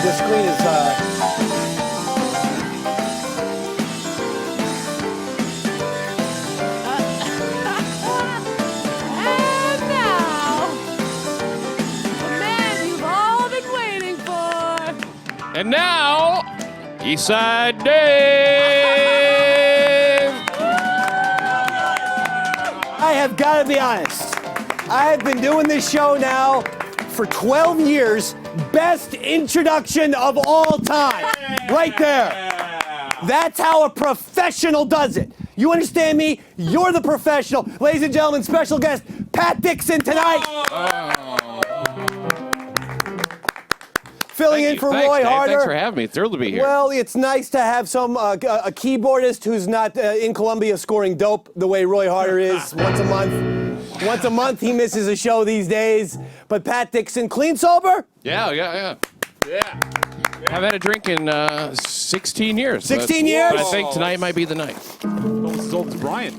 the screen is. And now, the man you've all been waiting for. And now, Eastside Dave. I have got to be honest. I have been doing this show now for 12 years. Best introduction of all time. Right there. That's how a professional does it. You understand me? You're the professional. Ladies and gentlemen, special guest Pat Dixon tonight. Filling in for Roy Harter. Thanks for having me. Thrilled to be here. Well, it's nice to have some a keyboardist who's not in Colombia scoring dope the way Roy Harter is once a month. Once a month he misses a show these days. But Pat Dixon, clean sober? Yeah. I've had a drink in 16 years. 16 years? But I think tonight might be the night. Almost as old as Brian.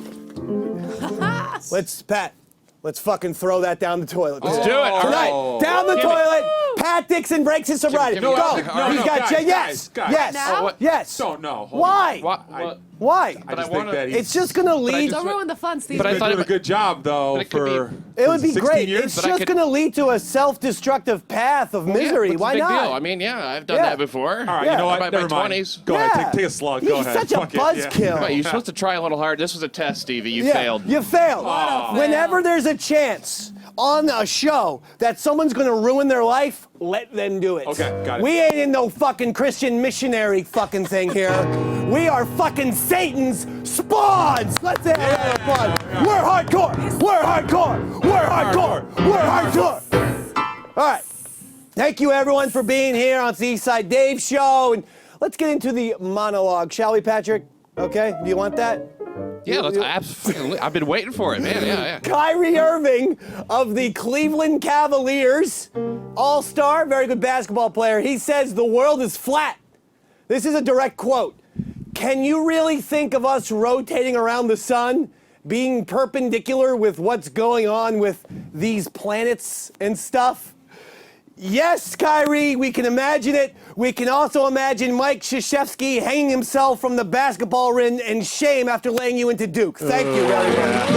Let's fucking throw that down the toilet. Let's do it. Tonight, down the toilet. Pat Dixon breaks his sobriety. Give me- Go. no, He's got yes. guys. Yes. Now? Yes. No, hold Why? What? Why? I just I think wanna- that It's just gonna lead. Don't ruin the fun, Steve. But I he's thought been doing it- a good job, though, but it could for It would be 16 great. years. It's but I just could- going to lead to a self-destructive path of misery. What's Why the big not? deal? I mean, yeah, I've done Yeah. that before. All right, Yeah. you know what? My Never mind. 20s. Go Yeah. ahead, take a slug. He's Go ahead. such a Fuck it. buzzkill. Right, you're supposed to try a little hard. This was a test, Stevie. You Yeah, failed. You failed. Oh. Whenever there's a chance on a show that someone's going to ruin their life, let them do it. Okay, got it. We ain't in no fucking Christian missionary fucking thing here. We are fucking Satan's spawns. Let's have a little fun. We're hardcore. We're hardcore. We're hardcore. We're hardcore. All right. Thank you, everyone, for being here on the Eastside Dave Show. And let's get into the monologue, shall we, Patrick? Okay? Do you want that? Yeah, I've been waiting for it, man. Yeah. Kyrie Irving of the Cleveland Cavaliers, all-star, very good basketball player. He says the world is flat. This is a direct quote. Can you really think of us rotating around the sun, being perpendicular with what's going on with these planets and stuff? Yes, Kyrie, we can imagine it. We can also imagine Mike Krzyzewski hanging himself from the basketball ring in shame after laying you into Duke. Thank you very much.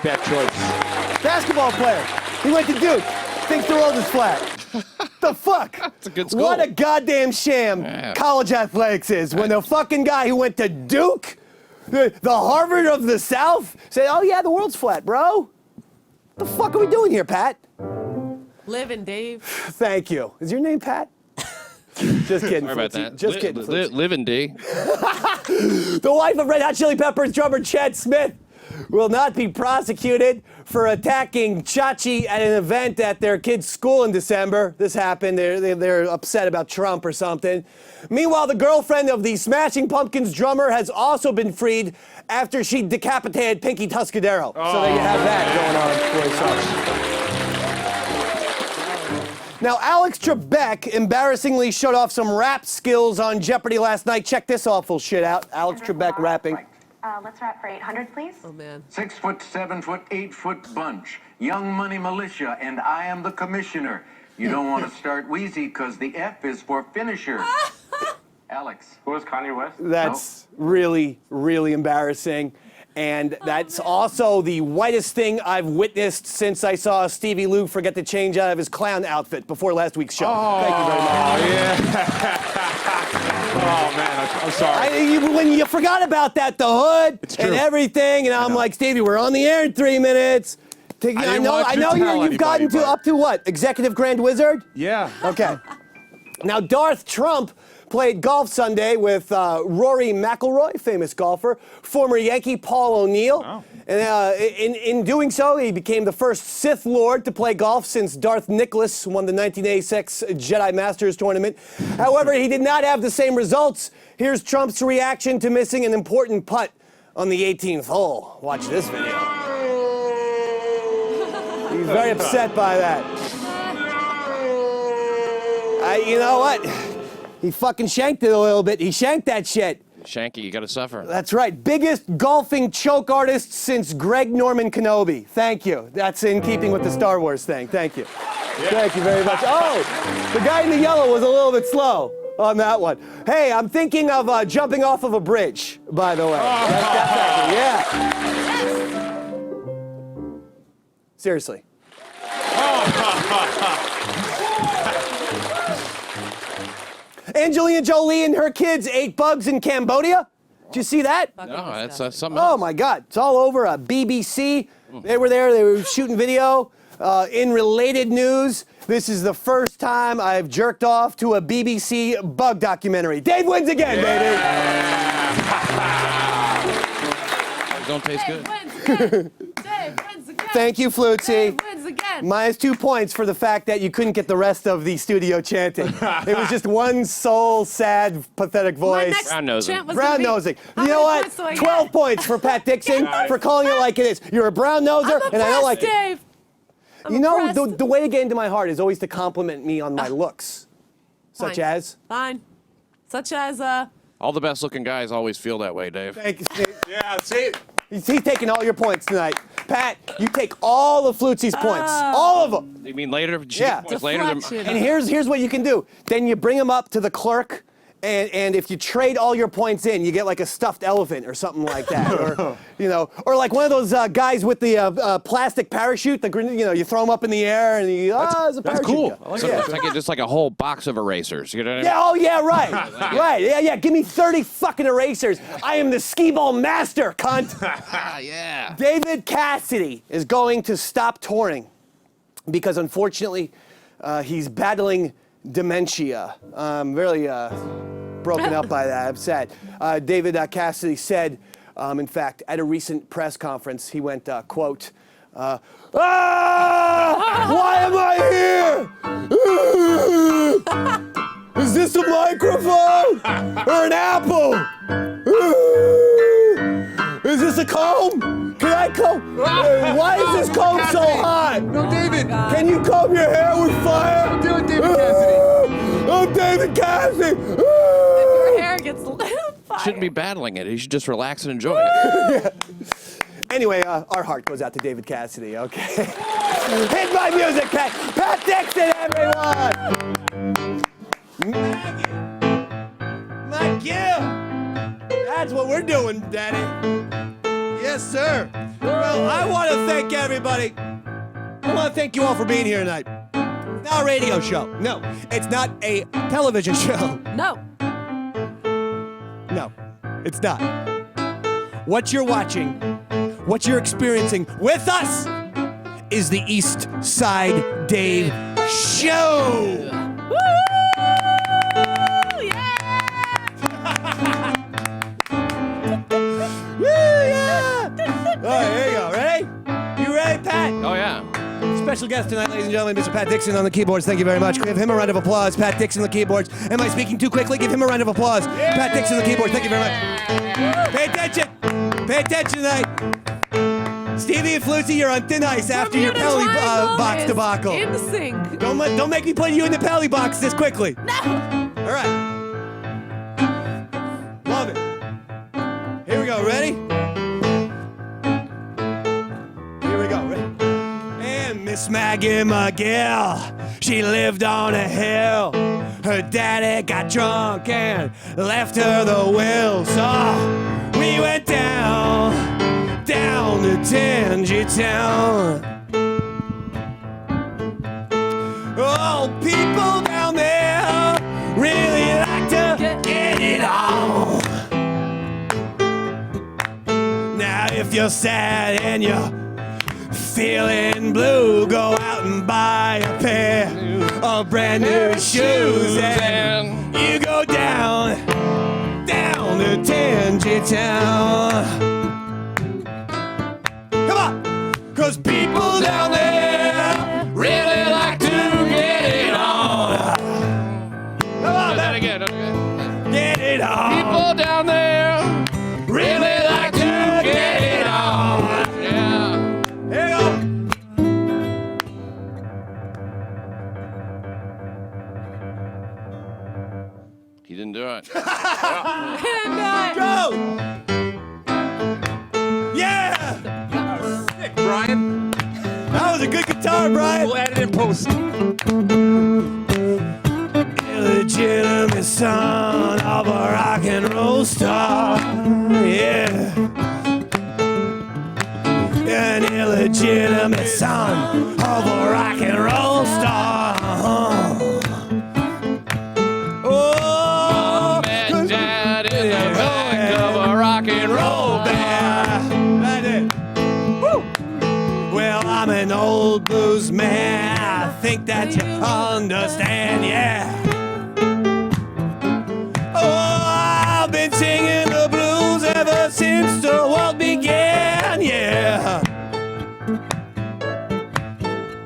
Bad choice. Basketball player. He went to Duke. Thinks the world is flat. The fuck? It's a good school. What a goddamn sham Yeah. college athletics is. When the fucking guy who went to Duke, the Harvard of the South, said, oh yeah, the world's flat, bro. What the fuck are we doing here, Pat? Living, Dave. Thank you. Is your name Pat? Just kidding. Sorry about Flutesy. that. Just kidding. Flutesy. Live in D. The wife of Red Hot Chili Peppers drummer Chad Smith will not be prosecuted for attacking Chachi at an event at their kid's school in December. This happened. They're upset about Trump or something. Meanwhile, the girlfriend of the Smashing Pumpkins drummer has also been freed after she decapitated Pinky Tuscadero. So there you have that going on. Now, Alex Trebek embarrassingly showed off some rap skills on Jeopardy last night. Check this awful shit out. Alex Trebek rapping. Let's rap for 800, please. Oh, man. 6 foot, 7 foot, 8 foot bunch. Young Money Militia, and I am the commissioner. You don't want to start wheezy because the F is for finisher. Alex. Who was Kanye West? That's really, really embarrassing. And that's also the whitest thing I've witnessed since I saw Stevie Lou forget to change out of his clown outfit before last week's show. Thank you very much. Oh, yeah. Oh, man, I'm sorry. When you forgot about that, the hood It's and true. everything, and I'm like, Stevie, we're on the air in 3 minutes. I didn't know want you to tell you've gotten anybody, but- up to what? Executive Grand Wizard? Yeah. Okay. Now, Darth Trump played golf Sunday with Rory McIlroy, famous golfer, former Yankee Paul O'Neill. Oh. And in doing so, he became the first Sith Lord to play golf since Darth Nicholas won the 1986 Jedi Masters tournament. However, he did not have the same results. Here's Trump's reaction to missing an important putt on the 18th hole. Watch this video. He's very upset by that. You know what? He fucking shanked it a little bit. He shanked that shit. Shanky, you got to suffer. That's right. Biggest golfing choke artist since Greg Norman Kenobi. Thank you. That's in keeping with the Star Wars thing. Thank you. Thank you very much. Oh, the guy in the yellow was a little bit slow on that one. Hey, I'm thinking of jumping off of a bridge, by the way. Yeah. Seriously. Angelina Jolie and her kids ate bugs in Cambodia. Did you see that? No, that's something Oh else. my God, it's all over BBC. They were there, they were shooting video. In related news, this is the first time I've jerked off to a BBC bug documentary. Dave wins again, baby. Don't taste Dave good. wins again. Dave wins again. Thank you, Flutesy. Dave wins again. Minus 2 points for the fact that you couldn't get the rest of the studio chanting. It was just one soul, sad, pathetic My voice. next Brown-nosing. chant was Brown gonna be, nosing. how You know many what? points do I 12 get? points for Pat Dixon for calling it like it is. You're a brown noser, I'm and I don't like impressed, it. Dave. I'm You know, impressed. the way to get into my heart is always to compliment me on my looks. Such Fine. as? Fine. Such as, All the best-looking guys always feel that way, Dave. Thank you, Steve. Yeah, see? He's taking all your points tonight. Pat, you take all of Flutesy's points. All of them. You mean later? Yeah. Points later. Deflection. And here's what you can do. Then you bring them up to the clerk, and if you trade all your points in, you get like a stuffed elephant or something like that. Or, you know, or like one of those guys with the plastic parachute, you throw them up in the air, and it's a That's parachute. cool. guy. I like So that. it's like just like a whole box of erasers. You know what I mean? Yeah, oh yeah, right. Right, yeah. Give me 30 fucking erasers. I am the skee-ball master, cunt. Ah, yeah. David Cassidy is going to stop touring because unfortunately he's battling dementia. Really broken up by that. I'm sad. David Cassidy said, in fact, at a recent press conference, he went, quote, why am I here? Is this a microphone or an apple? Is this a comb? Can I comb? Why is this comb so hot? No, David. Can you comb your hair with fire? Don't do it, David Cassidy. I'm David Cassidy. your hair gets lit on fire. Shouldn't be battling it. He should just relax and enjoy it. Anyway, our heart goes out to David Cassidy, okay? Hit my music, Pat. Pat Dixon, everyone! Maggie! That's what we're doing, Daddy. Yes, sir. Well, I want to thank everybody. I want to thank you all for being here tonight. It's not a radio show. No, it's not a television show. No. No, it's not. What you're watching, what you're experiencing with us is the East Side Dave Show. Woo! Yeah! Woo, yeah! All right, here you go. Ready? You ready, Pat? Oh, yeah. Special guest tonight, ladies and gentlemen, Mr. Pat Dixon on the keyboards. Thank you very much. Give him a round of applause. Pat Dixon on the keyboards. Am I speaking too quickly? Give him a round of applause. Pat Dixon on the keyboards. Thank you very much. Pay attention. Pay attention tonight. Stevie and Flutesy, you're on thin ice after your Bermuda penalty Triangle box is debacle. in sync. Don't make me put you in the penalty box this quickly. No. All right. Love it. Here we go. Ready? Here we go. Ready? And Miss Maggie McGill, she lived on a hill. Her daddy got drunk and left her the will. So we went down to Tangy Town. Oh, people down there really like to get it on. Now, if you're sad and you're feeling blue, go out and buy a pair of brand new shoes, and you go down to Tangy Town. Come on, 'cause people down there really like to get it on. Come on, That baby. again. Get it on. People down there. Really like to get it on. Yeah. Here you go. He didn't do it. Go! Yeah! Sick, Brian. That was a good guitar, Brian. We'll add it in post. Illegitimate son of a rock and roll star. Yeah. An illegitimate son of a rock and roll star. Oh, Mom and Dad in the back of a rock and roll band. That's it. Woo. Well, I'm an old blues man. I think that you understand, yeah. Oh, I've been singing the blues ever since the world began, yeah.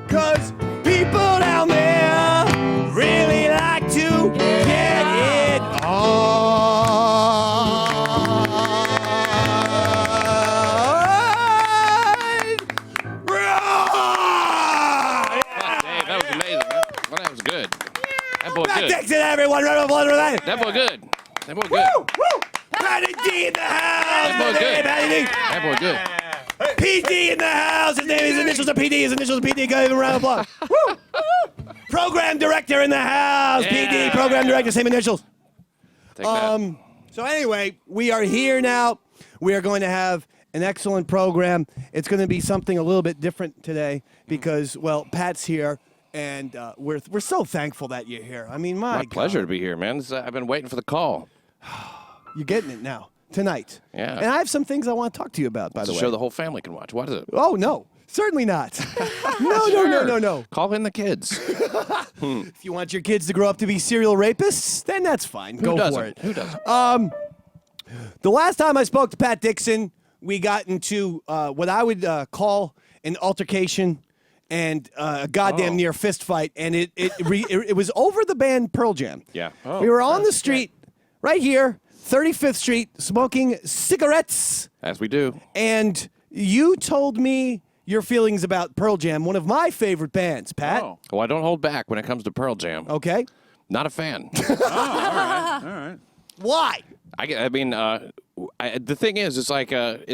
'Cause people down there really like to get it on. Dave, that was amazing. Well, that was good. That boy Pat good. Dixon, everyone, round of applause for that. That boy good. That boy good. Woo, woo. Patty D in the house. That boy good. Patty D. That boy good. PD in the house. His name, his initials are PD. His initials are PD. Go give him a round of applause. Woo. Program director in the house. Yeah. PD. Program director. Same initials. Take that. So anyway, we are here now. We are going to have an excellent program. It's going to be something a little bit different today because, well, Pat's here, and we're so thankful that you're here. I mean, My God. pleasure to be here, man. I've been waiting for the call. You're getting it now, tonight. Yeah. And I have some things I want to talk to you about, by It's the a way. show the whole family can watch. What is it? Oh, no. Certainly not. No. Call in the kids. If you want your kids to grow up to be serial rapists, then that's fine. Go for it. Who doesn't? The last time I spoke to Pat Dixon, we got into what I would call an altercation and a goddamn near fist fight, and it was over the band Pearl Jam. Yeah. We were on the street right here, 35th Street, smoking cigarettes, As we do. and you told me your feelings about Pearl Jam, one of my favorite bands, Pat. Oh. Well, I don't hold back when it comes to Pearl Jam. Okay. Not a fan. All right. Why? I mean, the thing is, it's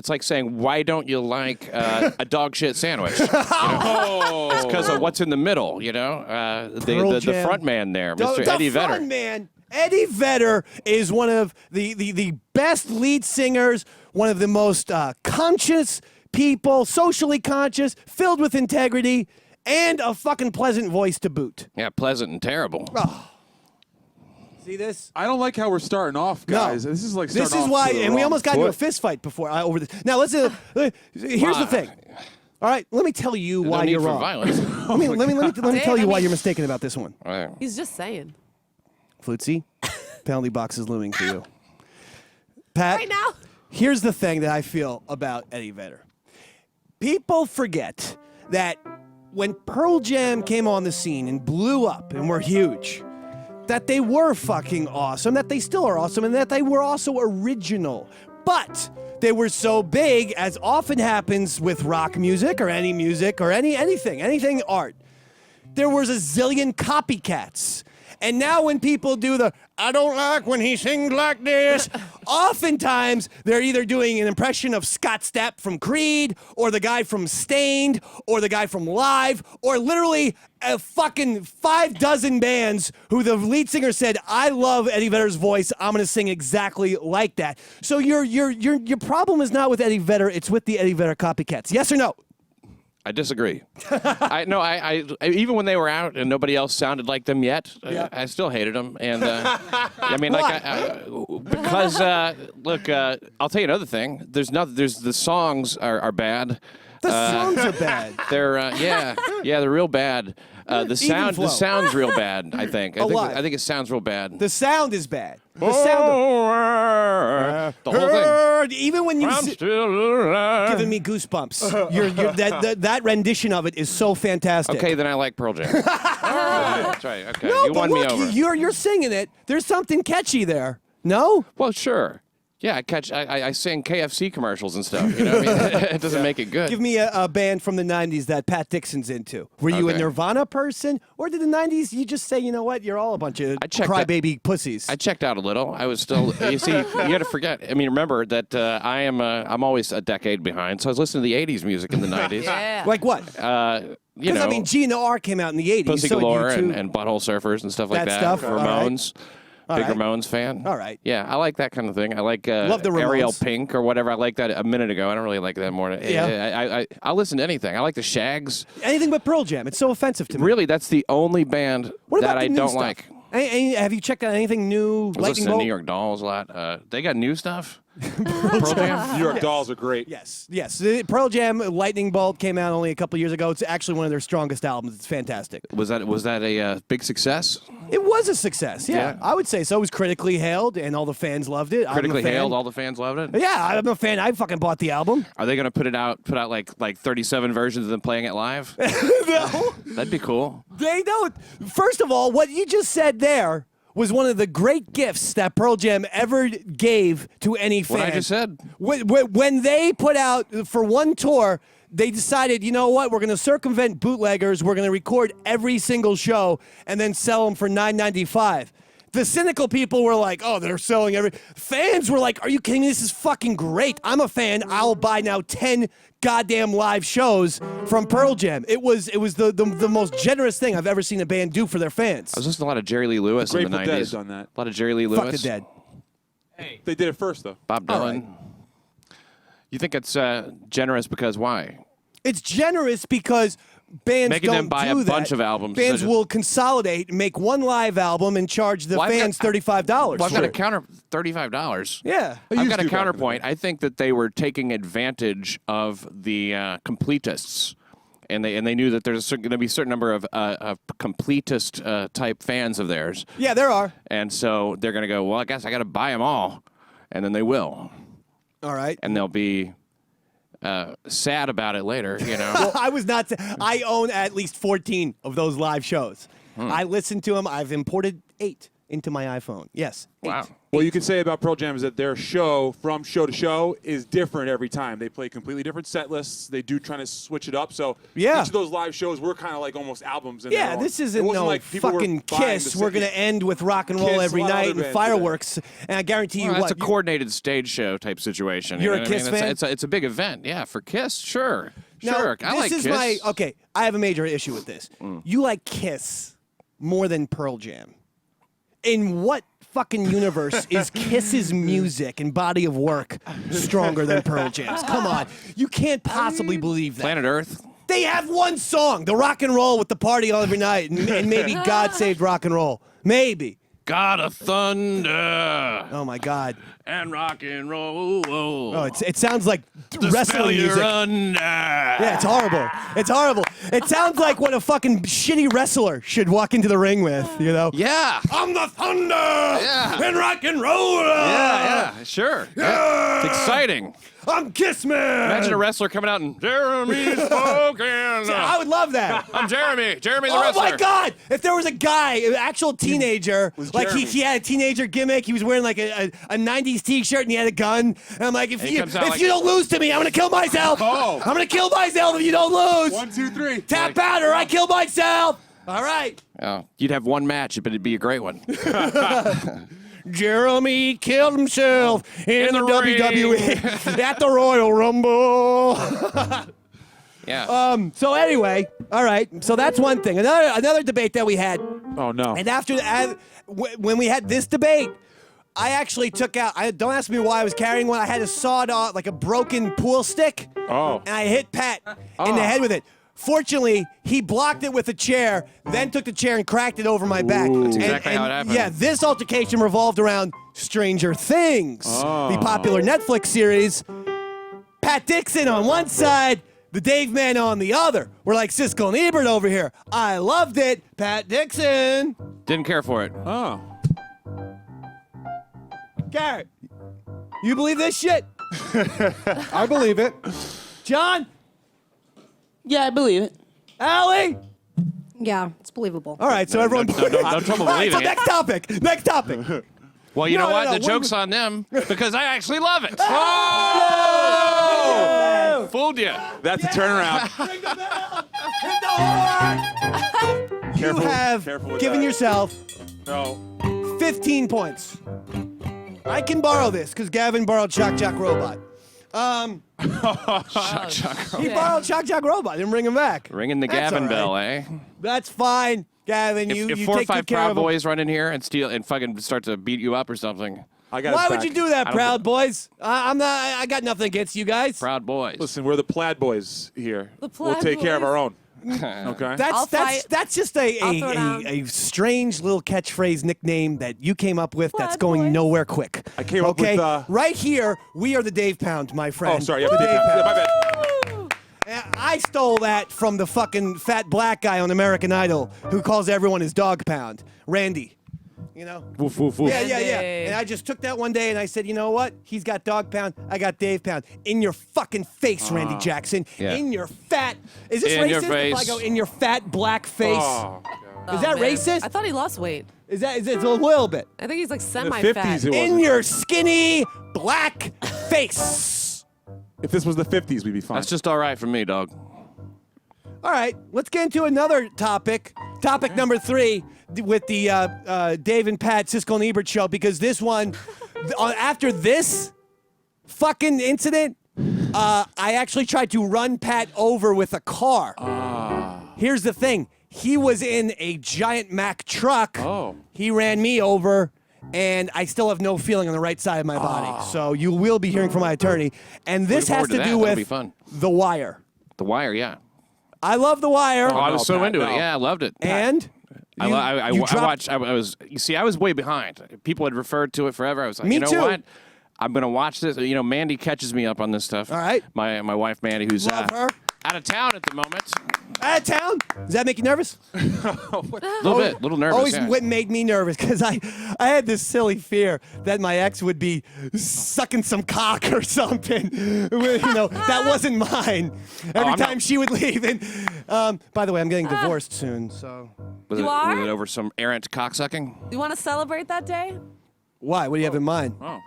like saying, why don't you like a dog shit sandwich? You know? Oh. It's because of what's in the middle, you know? Pearl The Jam. front man there, The- Mr. the Eddie Vedder. front man, Eddie Vedder, is one of the best lead singers, one of the most conscious people, socially conscious, filled with integrity, and a fucking pleasant voice to boot. Yeah, pleasant and terrible. See this? I don't like how we're starting off, guys. No. This is like This starting is off why, to the and we wrong almost got into a foot. fist fight before over this. Now, here's the thing. All right, let me tell you There's why no need you're for wrong. violence. Let me tell you I why mean- you're mistaken about this one. All right. He's just saying. Flutesy, penalty box is looming for you. Pat, Right now? here's the thing that I feel about Eddie Vedder. People forget that when Pearl Jam came on the scene and blew up and were huge, that they were fucking awesome, that they still are awesome, and that they were also original. But they were so big, as often happens with rock music or anything art. There was a zillion copycats. And now when people do the, I don't like when he sings like this, oftentimes they're either doing an impression of Scott Stapp from Creed, or the guy from Stained, or the guy from Live, or literally a fucking 6 bands who the lead singer said, I love Eddie Vedder's voice, I'm gonna sing exactly like that. So your problem is not with Eddie Vedder, it's with the Eddie Vedder copycats. Yes or no? I disagree. I even when they were out and nobody else sounded like them yet, Yeah. I still hated them. And I mean, Why? because look, I'll tell you another thing. There's the songs are bad. The songs are bad. They're they're real bad. The flow. sound's real bad. I think. Why? I think it sounds real bad. The sound is bad. The sound. The whole thing. Even when you I'm still alive. giving me goosebumps. That rendition of it is so fantastic. Okay, then I like Pearl Jam. That's right. Okay, No, you but won look, me over. you're singing it. There's something catchy there. No? Well, sure. Yeah, I sing KFC commercials and stuff. You know what I mean? It doesn't make it good. Give me a band from the 90s that Pat Dixon's into. Were you a Okay. Nirvana person? Or did the 90s you just say, you know what, you're all a bunch of checked crybaby pussies? I checked out a little. I was still. You see, you got to forget. I mean, remember that I'm always a decade behind. So I was listening to the '80s music in the '90s. Yeah. Like what? You Because, know, I mean, G and R came out in the 80s. Pussy so did Galore you too. and Butthole Surfers and stuff like That that. stuff, all right. Ramones. All Big right. Ramones fan. All right. Yeah, I like that kind of thing. I like Love the Ariel Ramones. Pink or whatever. I like that a minute ago. I don't really like that more. Yeah. I'll listen to anything. I like the Shags. Anything but Pearl Jam. It's so offensive to me. Really, that's the only band What that about the I new don't stuff? like. Have you checked out anything new? I was Lightning listening to Bolt? New York Dolls a lot. They got new stuff. Pearl Jam. New York Dolls are great. Yes. Pearl Jam Lightning Bolt came out only a couple years ago. It's actually one of their strongest albums. It's fantastic. Was that a big success? It was a success. Yeah, Yeah. I would say so. It was critically hailed, and all the fans loved it. Critically I'm a fan. hailed. All the fans loved it. Yeah, I'm a fan. I fucking bought the album. Are they going to put out like 37 versions of them playing it live? No, That'd be cool. they don't. First of all, what you just said there was one of the great gifts that Pearl Jam ever gave to any fan. What I just said. When they put out for one tour, they decided, you know what, we're going to circumvent bootleggers. We're going to record every single show and then sell them for $9.95. The cynical people were like, oh, they're selling every. Fans were like, are you kidding me? This is fucking great. I'm a fan. I'll buy now 10 goddamn live shows from Pearl Jam. It was the most generous thing I've ever seen a band do for their fans. I was listening to a lot of Jerry Lee Lewis in the Grateful 90s. Dead has done that. A lot of Jerry Lee Lewis. Fuck the Dead. They did it first, though. Bob All Dylan. right. You think it's generous because why? It's generous because bands Making don't them buy do a that. bunch of albums. Bands They're just- will consolidate, make one live album, and charge the Well, I've fans got- $35. Well, I've got a counter $35. Yeah. They I've used got to a back in the counterpoint. day. I think that they were taking advantage of the completists, and they knew that there's going to be a certain number of completist type fans of theirs, Yeah, there are. and so they're going to go, well, I guess I got to buy them all, and then they will, All right. and they'll be sad about it later, you know. I was not. I own at least 14 of those live shows. I listen to them. I've imported 8 into my iPhone. Yes. 8. Wow. What you can say about Pearl Jam is that their show, from show to show, is different every time. They play completely different set lists. They do trying to switch it up. So Yeah. each of those live shows were kind of like almost albums. In Yeah, their own. this It isn't wasn't no like people were fucking buying Kiss. the We're going to end with rock and roll Kiss, every a lot of night other and bands do fireworks. And I guarantee you Well, what. that's a coordinated stage show type situation. You're you know a what I Kiss mean? fan? It's a big event. Yeah, for Kiss, sure. Now, Sure. I like this is Kiss. okay, I have a major issue with this. You like Kiss more than Pearl Jam. In what fucking universe is Kiss's music and body of work stronger than Pearl Jam's? Come on. You can't possibly believe that. Planet Earth. They have one song, the rock and roll with the party all every night, and maybe God saved rock and roll. Maybe. God of Thunder Oh my God. and rock and roll. Oh, it sounds like the spell wrestling you're music. under. Yeah, it's horrible. It's horrible. It sounds like what a fucking shitty wrestler should walk into the ring with, you know? Yeah. I'm the thunder and rock and roll. Yeah, sure. Yeah. It's exciting. I'm Kiss Man. Imagine a wrestler coming out and Jeremy's spoken. I would love that. I'm Jeremy the Oh wrestler. my God! If there was a guy, an actual teenager, like Jeremy. he had a teenager gimmick, he was wearing like a 90s t-shirt and he had a gun. And I'm like, if he you comes out like- you don't lose to me, I'm gonna kill myself. Oh. I'm gonna kill myself if you don't lose. 1, 2, 3. Tap out or I kill myself. All right. Oh, you'd have one match, but it'd be a great one. Jeremy killed himself in the ring. WWE at the Royal Rumble. Yeah. So anyway, all right. So that's one thing. Another debate that we had. Oh, no. And after when we had this debate, I actually took out. Don't ask me why I was carrying one. I had a sawed off, like a broken pool stick. Oh. And I hit Pat in the head with it. Fortunately, he blocked it with a chair, then took the chair and cracked it over my back. That's exactly how it happened. Yeah, this altercation revolved around Stranger Things, the popular Netflix series. Pat Dixon on one side, the Dave Man on the other. We're like Siskel and Ebert over here. I loved it. Pat Dixon. Didn't care for it. Oh. Garrett, you believe this shit? I believe it. John? Yeah, I believe it. Allie? Yeah, it's believable. All right, so everyone. No trouble All right, so believing it. next topic. Next topic. Well, you No, know no, what? no, The what- joke's on them because I actually love it. Oh! Fooled you. That's a turnaround. Ring the bell! Hit the horn! Careful- You have careful with given that. yourself No. 15 points. I can borrow this because Gavin borrowed Shock Jock Robot. Shock, shock. He Yeah. borrowed Shock Jock Robot. Didn't bring him back. Ringing the That's Gavin all bell, right. eh? That's fine, Gavin. If you 4 or take 5 good care Proud of him. Boys run in here and steal and fucking start to beat you up or something. I got Why his would back. you do that, I don't- Proud Boys? I'm not. I got nothing against you guys. Proud Boys. Listen, we're the Plaid Boys here. The We'll Plaid take care of Boys. our own. Okay. I'll fight. That's just I'll throw down. a strange little catchphrase nickname that you came up with that's Plaid going Boys. nowhere quick. I came up okay? with, right here, we are the Dave Pound, my friend. Oh, sorry. Yeah, The Dave Pound. my bad. I stole that from the fucking fat black guy on American Idol who calls everyone his dog pound, Randy. You know? Woof, woof, woof. Yeah. Randy. And I just took that one day and I said, you know what? He's got dog pound. I got Dave pound. In your fucking face, Randy Jackson. Yeah. In your fat. Is this In your racist if I face. go in your fat black face? Oh, Is that man. racist? I thought he lost weight. Is it a little bit? I think he's like in the semi-fat. 50s, it In wasn't. your skinny black face. If this was the 50s, we'd be fine. That's just all right for me, dog. All right, let's get into another topic. Topic number 3 with the Dave and Pat Siskel and Ebert show, because this one, after this fucking incident, I actually tried to run Pat over with a car. Here's the thing. He was in a giant Mack truck. Oh. He ran me over, and I still have no feeling on the right side of my body. So you will be hearing from my attorney. And this Looking has forward to to that. do That'll be with fun. The Wire. The Wire, yeah. I love The Wire. Oh, I was no, so Pat, into no. it. Yeah, I loved it. And I you dropped- watched. I was. You see, I was way behind. People had referred to it forever. I was like, Me you know too. what? I'm gonna watch this. You know, Mandy catches me up on this stuff. All right. My wife Mandy, who's Love her. out of town at the moment. Out of town? Does that make you nervous? A little nervous. Always yeah. what made me nervous because I had this silly fear that my ex would be sucking some cock or something. That wasn't mine. Every I'm time not- she would leave. And by the way, I'm getting divorced soon. So Was You it, are? Was it over some errant cocksucking? You want to celebrate that day? why? What do you have in mind? Oh.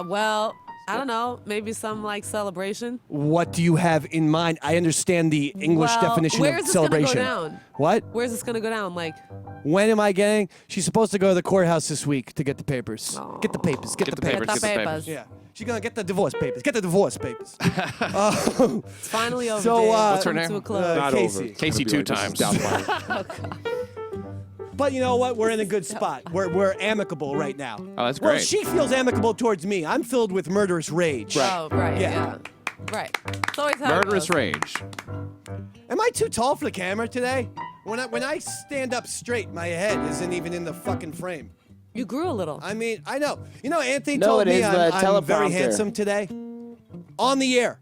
Well, I don't know. Maybe some like celebration. What do you have in mind? I understand the English Well, definition where of is this gonna go celebration. down? What? Where's this gonna go down? Like, When am I getting? She's supposed to go to the courthouse this week to get the papers. Aw. Get the papers. Get, Get the the papers. papers. the Get the papers. Yeah. She's gonna get the divorce papers. Get the divorce papers. It's finally over. So, Dave. what's her Coming name? To a close. Not Casey. over. It's Casey gonna be 2 like, this is times. downfire. But you know what? We're in a good spot. We're amicable right now. Oh, that's Well, great. she feels amicable towards me. I'm filled with murderous rage. Oh, right. Yeah. Yeah. Right. It's always how it Murderous goes. rage. Am I too tall for the camera today? When I stand up straight, my head isn't even in the fucking frame. You grew a little. I mean, I know. You know, Anthony No, told it me is I'm very teleprompter. handsome today. On the air.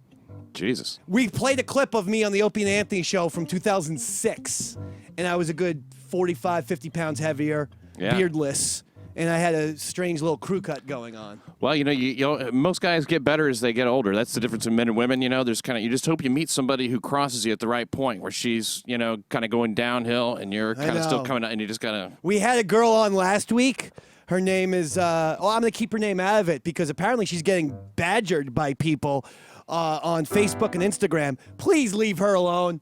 Jesus. We played a clip of me on the Opie and Anthony show from 2006, and I was a good 45, 50 pounds heavier, Yeah. beardless, and I had a strange little crew cut going on. Well, you know, most guys get better as they get older. That's the difference in men and women. You know, there's you just hope you meet somebody who crosses you at the right point, where she's, kind of going downhill and you're kind of still know. coming up, and you just gotta. We had a girl on last week. Her name is, I'm going to keep her name out of it because apparently she's getting badgered by people on Facebook and Instagram. Please leave her alone.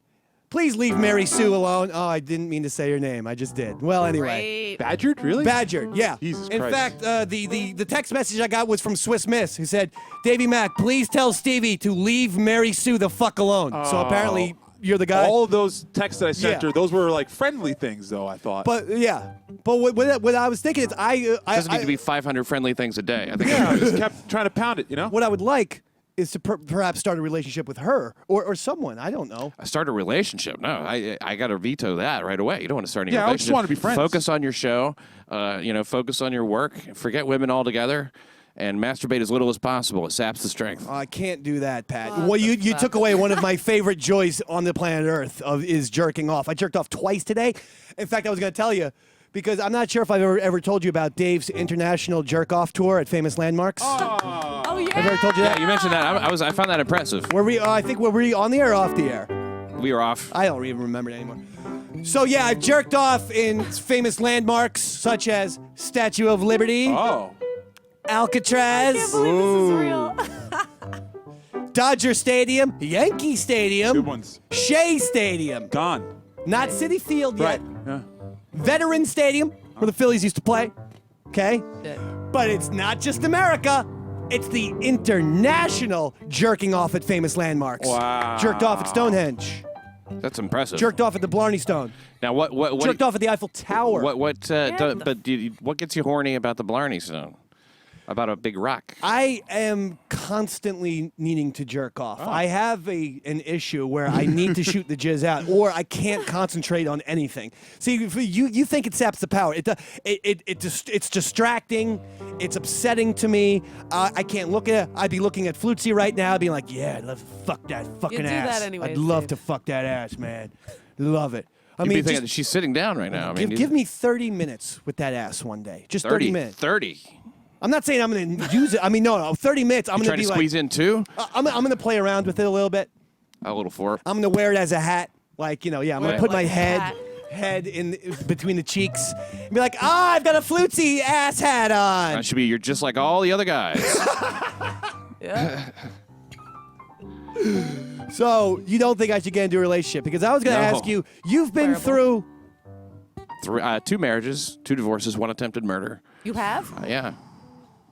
Please leave Mary Sue alone. Oh, I didn't mean to say her name. I just did. Well, anyway. Great. Badgered? Really? Badgered, yeah. Jesus In Christ. fact, the text message I got was from Swiss Miss, who said, Davey Mack, please tell Stevie to leave Mary Sue the fuck alone. So apparently you're the guy. All of those texts that I sent Yeah. her, those were like friendly things, though, I thought. But yeah. But what I was thinking is Doesn't need to be 500 friendly things a day. I think. yeah, I just kept trying to pound it, what I would like is to perhaps start a relationship with her or someone. I don't know. Start a relationship. No, I got to veto that right away. You don't want to start any Yeah, I relationship. just wanna be friends. Focus on your show. Focus on your work. Forget women altogether, and masturbate as little as possible. It saps the strength. I can't do that, Pat. What Well, you the fuck? took away one of my favorite joys on the planet Earth is jerking off. I jerked off twice today. In fact, I was going to tell you because I'm not sure if I've ever told you about Dave's international jerk off tour at Famous Landmarks. Oh yeah. Have I ever told you that? Yeah, you mentioned that. I found that impressive. Were we? I think were we on the air or off the air? We were off. I don't even remember it anymore. So yeah, I've jerked off in famous landmarks such as Statue of Liberty, Oh. Alcatraz, Can't believe this is real. Dodger Stadium, Yankee Good Stadium, ones. Shea Stadium, Gone. not Citi Field yet, Right. Yeah. Veteran Stadium, where the Phillies used to play. Okay? Shit. But it's not just America. It's the international jerking off at famous landmarks. Wow. Jerked off at Stonehenge. That's impressive. Jerked off at the Blarney Stone. Now, what Jerked off at the Eiffel Tower. what what gets you horny about the Blarney Stone? About a big rock? I am constantly needing to jerk off. Oh. I have an issue where I need to shoot the jizz out, or I can't concentrate on anything. See, you think it saps the power. It's distracting. It's upsetting to me. I can't look at it. I'd be looking at Flutesy right now, being like, yeah, I'd love to fuck that fucking You do ass. that anyways, I'd love Dave. to fuck that ass, man. Love it. I You'd be mean, thinking just she's sitting down right now. I mean, give me 30 minutes with that ass one day. Just 30 minutes. 30. I'm not saying I'm going to use it. I mean, no, 30 minutes. I'm You going trying be to like, squeeze in too? I'm going to play around with it a little bit. A little four. I'm going to wear it as a hat. Like, I'm going Wear to it put my like a hat. head in between the cheeks and be like, I've got a Flutesy ass hat on. That should be you're just like all the other guys. Yeah. So you don't think I should get into a relationship? Because I was going to No. ask you, you've been Terrible. through. 2 marriages, 2 divorces, 1 attempted murder. You have? Yeah.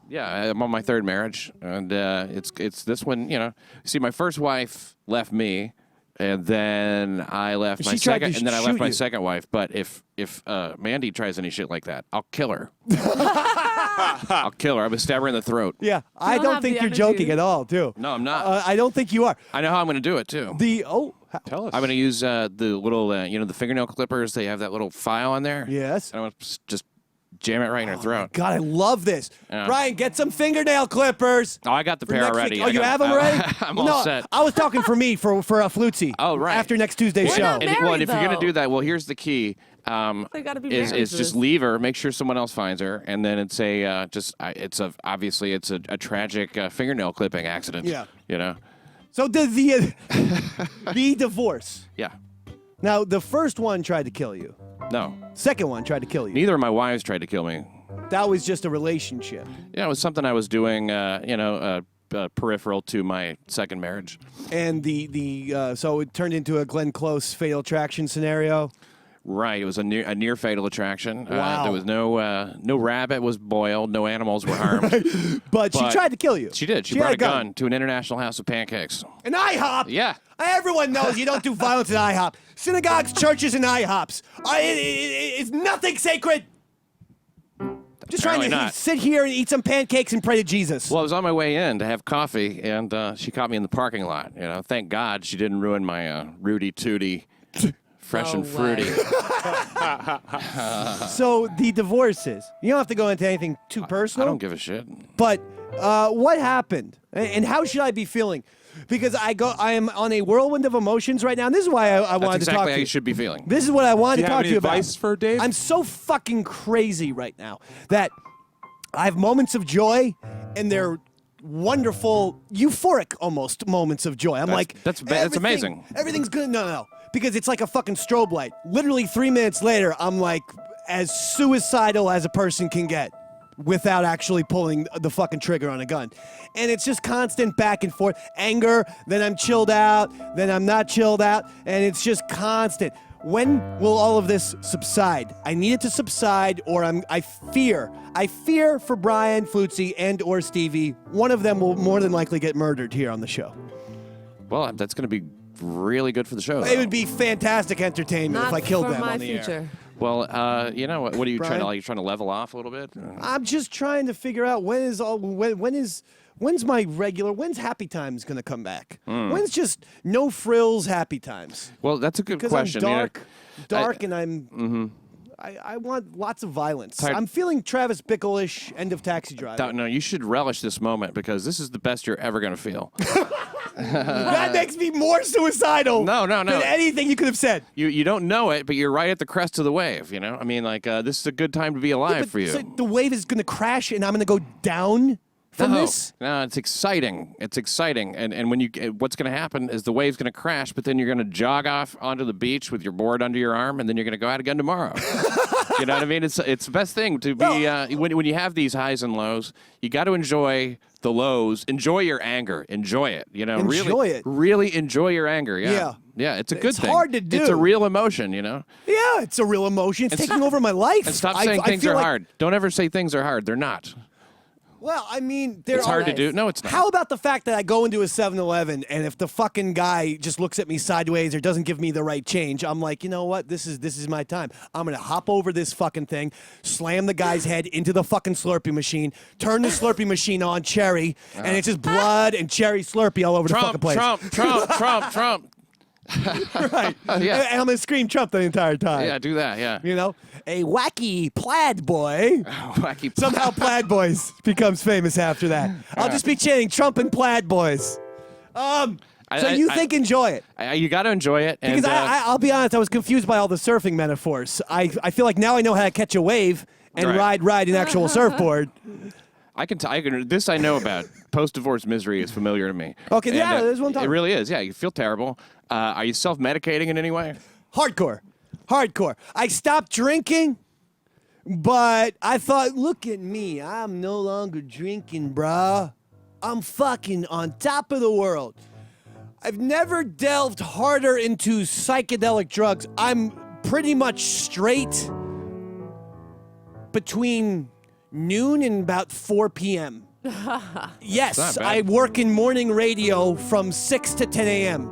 Yeah, I'm on my 3rd marriage, and it's this one. See, my first wife left me, and then I left my She tried to second, and then I left shoot my you. second wife. But if Mandy tries any shit like that, I'll kill her. I'll kill her. I'm gonna stab her in the throat. Yeah, I don't don't have think the you're energy. joking at all, too. No, I'm not. I don't think you are. I know how I'm gonna do it too. Tell us. I'm gonna use the little, the fingernail clippers. They have that little file on there. Yes. And I'm gonna just jam it right in her throat. God, I love this. Yeah. Brian, get some fingernail clippers. Oh, I got the For pair next already. week. Oh, I you got- have them already? I'm no, all set. I was talking for me, for a Flutesy. Oh, right. After next Tuesday's We're show. not And married, if you're gonna though. do that, well, here's the key. They gotta be is married for just this. leave her, make sure someone else finds her, and then it's obviously it's a tragic fingernail clipping accident. Yeah. So the divorce. Yeah. Now, the first one tried to kill you. No. Second one tried to kill you. Neither of my wives tried to kill me. That was just a relationship. Yeah, it was something I was doing. Peripheral to my second marriage. And so it turned into a Glenn Close Fatal Attraction scenario. Right. It was a near fatal attraction. Wow. There was no rabbit was boiled. No animals were harmed. But she tried to kill you. She did. She had brought a gun to an international house of pancakes. An IHOP. Yeah. Everyone knows you don't do violence at IHOP. Synagogues, churches, and IHOPs. It's nothing sacred. Just trying to Apparently not. sit here and eat some pancakes and pray to Jesus. Well, I was on my way in to have coffee, and she caught me in the parking lot. Thank God she didn't ruin my Rudy Tooty, fresh No and fruity. So the divorces. You don't have to go into anything too I personal. don't give a shit. But what happened, and how should I be feeling? Because I am on a whirlwind of emotions right now. And this is why I That's wanted to talk exactly to how you. you should be feeling. This is what I wanted Do to you have talk any to you about. advice for Dave? I'm so fucking crazy right now that I have moments of joy, and they're wonderful, euphoric almost moments of joy. I'm like, that's everything- amazing. Everything's good. No. Because it's like a fucking strobe light. Literally 3 minutes later, I'm like as suicidal as a person can get without actually pulling the fucking trigger on a gun. And it's just constant back and forth. Anger, then I'm chilled out, then I'm not chilled out, and it's just constant. When will all of this subside? I need it to subside, or I fear for Brian, Flutesy, and or Stevie. One of them will more than likely get murdered here on the show. Well, that's going to be really good for the show. It would be fantastic entertainment Not if I killed for them my on the future. air. Well, what are you trying to Brian? like? You trying to level off a little bit? I'm just trying to figure out when's Happy Times gonna come back? When's just no frills Happy Times? Well, that's a good Because question. I'm you know. dark, and I'm. I want lots of violence. Tired- I'm feeling Travis Bickle-ish, End of Taxi Driver. No, you should relish this moment because this is the best you're ever going to feel. That makes me more suicidal. No. Than anything you could have said. You don't know it, but you're right at the crest of the wave. I mean, like this is a good time to be alive But for you. so the wave is gonna crash, and I'm gonna go down from this. No, it's exciting. It's exciting, and when what's going to happen is the wave's going to crash, but then you're going to jog off onto the beach with your board under your arm, and then you're going to go out again tomorrow. You know what I mean? It's the best thing to be when you have these highs and lows. You got to enjoy the lows. Enjoy your anger. Enjoy it. You know, really enjoy your anger. Yeah. Yeah, it's a good thing. It's hard to do. It's a real emotion, you know? Yeah, it's a real emotion. It's taking over my life. And stop saying things are hard. Don't ever say things are hard. They're not. Well, I mean, It's hard to do. No, it's not. How about the fact that I go into a 7-Eleven and if the fucking guy just looks at me sideways or doesn't give me the right change, I'm like, you know what? This is my time. I'm gonna hop over this fucking thing, slam the guy's head into the fucking Slurpee machine, turn the Slurpee machine on cherry, and it's just blood and cherry Slurpee all over the fucking place. Trump. Right. Yeah. And I'm gonna scream Trump the entire time. Yeah, do that. Yeah. You know, a wacky plaid boy. Wacky. Somehow Plaid Boys becomes famous after that. I'll just be chanting Trump and Plaid Boys. So you think enjoy it? You got to enjoy it. Because I'll be honest, I was confused by all the surfing metaphors. I feel like now I know how to catch a wave and ride an actual surfboard. I can this I know about. Post-divorce misery is familiar to me. Okay, And, yeah, there's one time. It really is. Yeah, you feel terrible. Are you self-medicating in any way? Hardcore. I stopped drinking, but I thought, look at me. I'm no longer drinking, bruh. I'm fucking on top of the world. I've never delved harder into psychedelic drugs. I'm pretty much straight between noon and about 4 p.m. Yes, I work in morning radio from 6 to 10 a.m.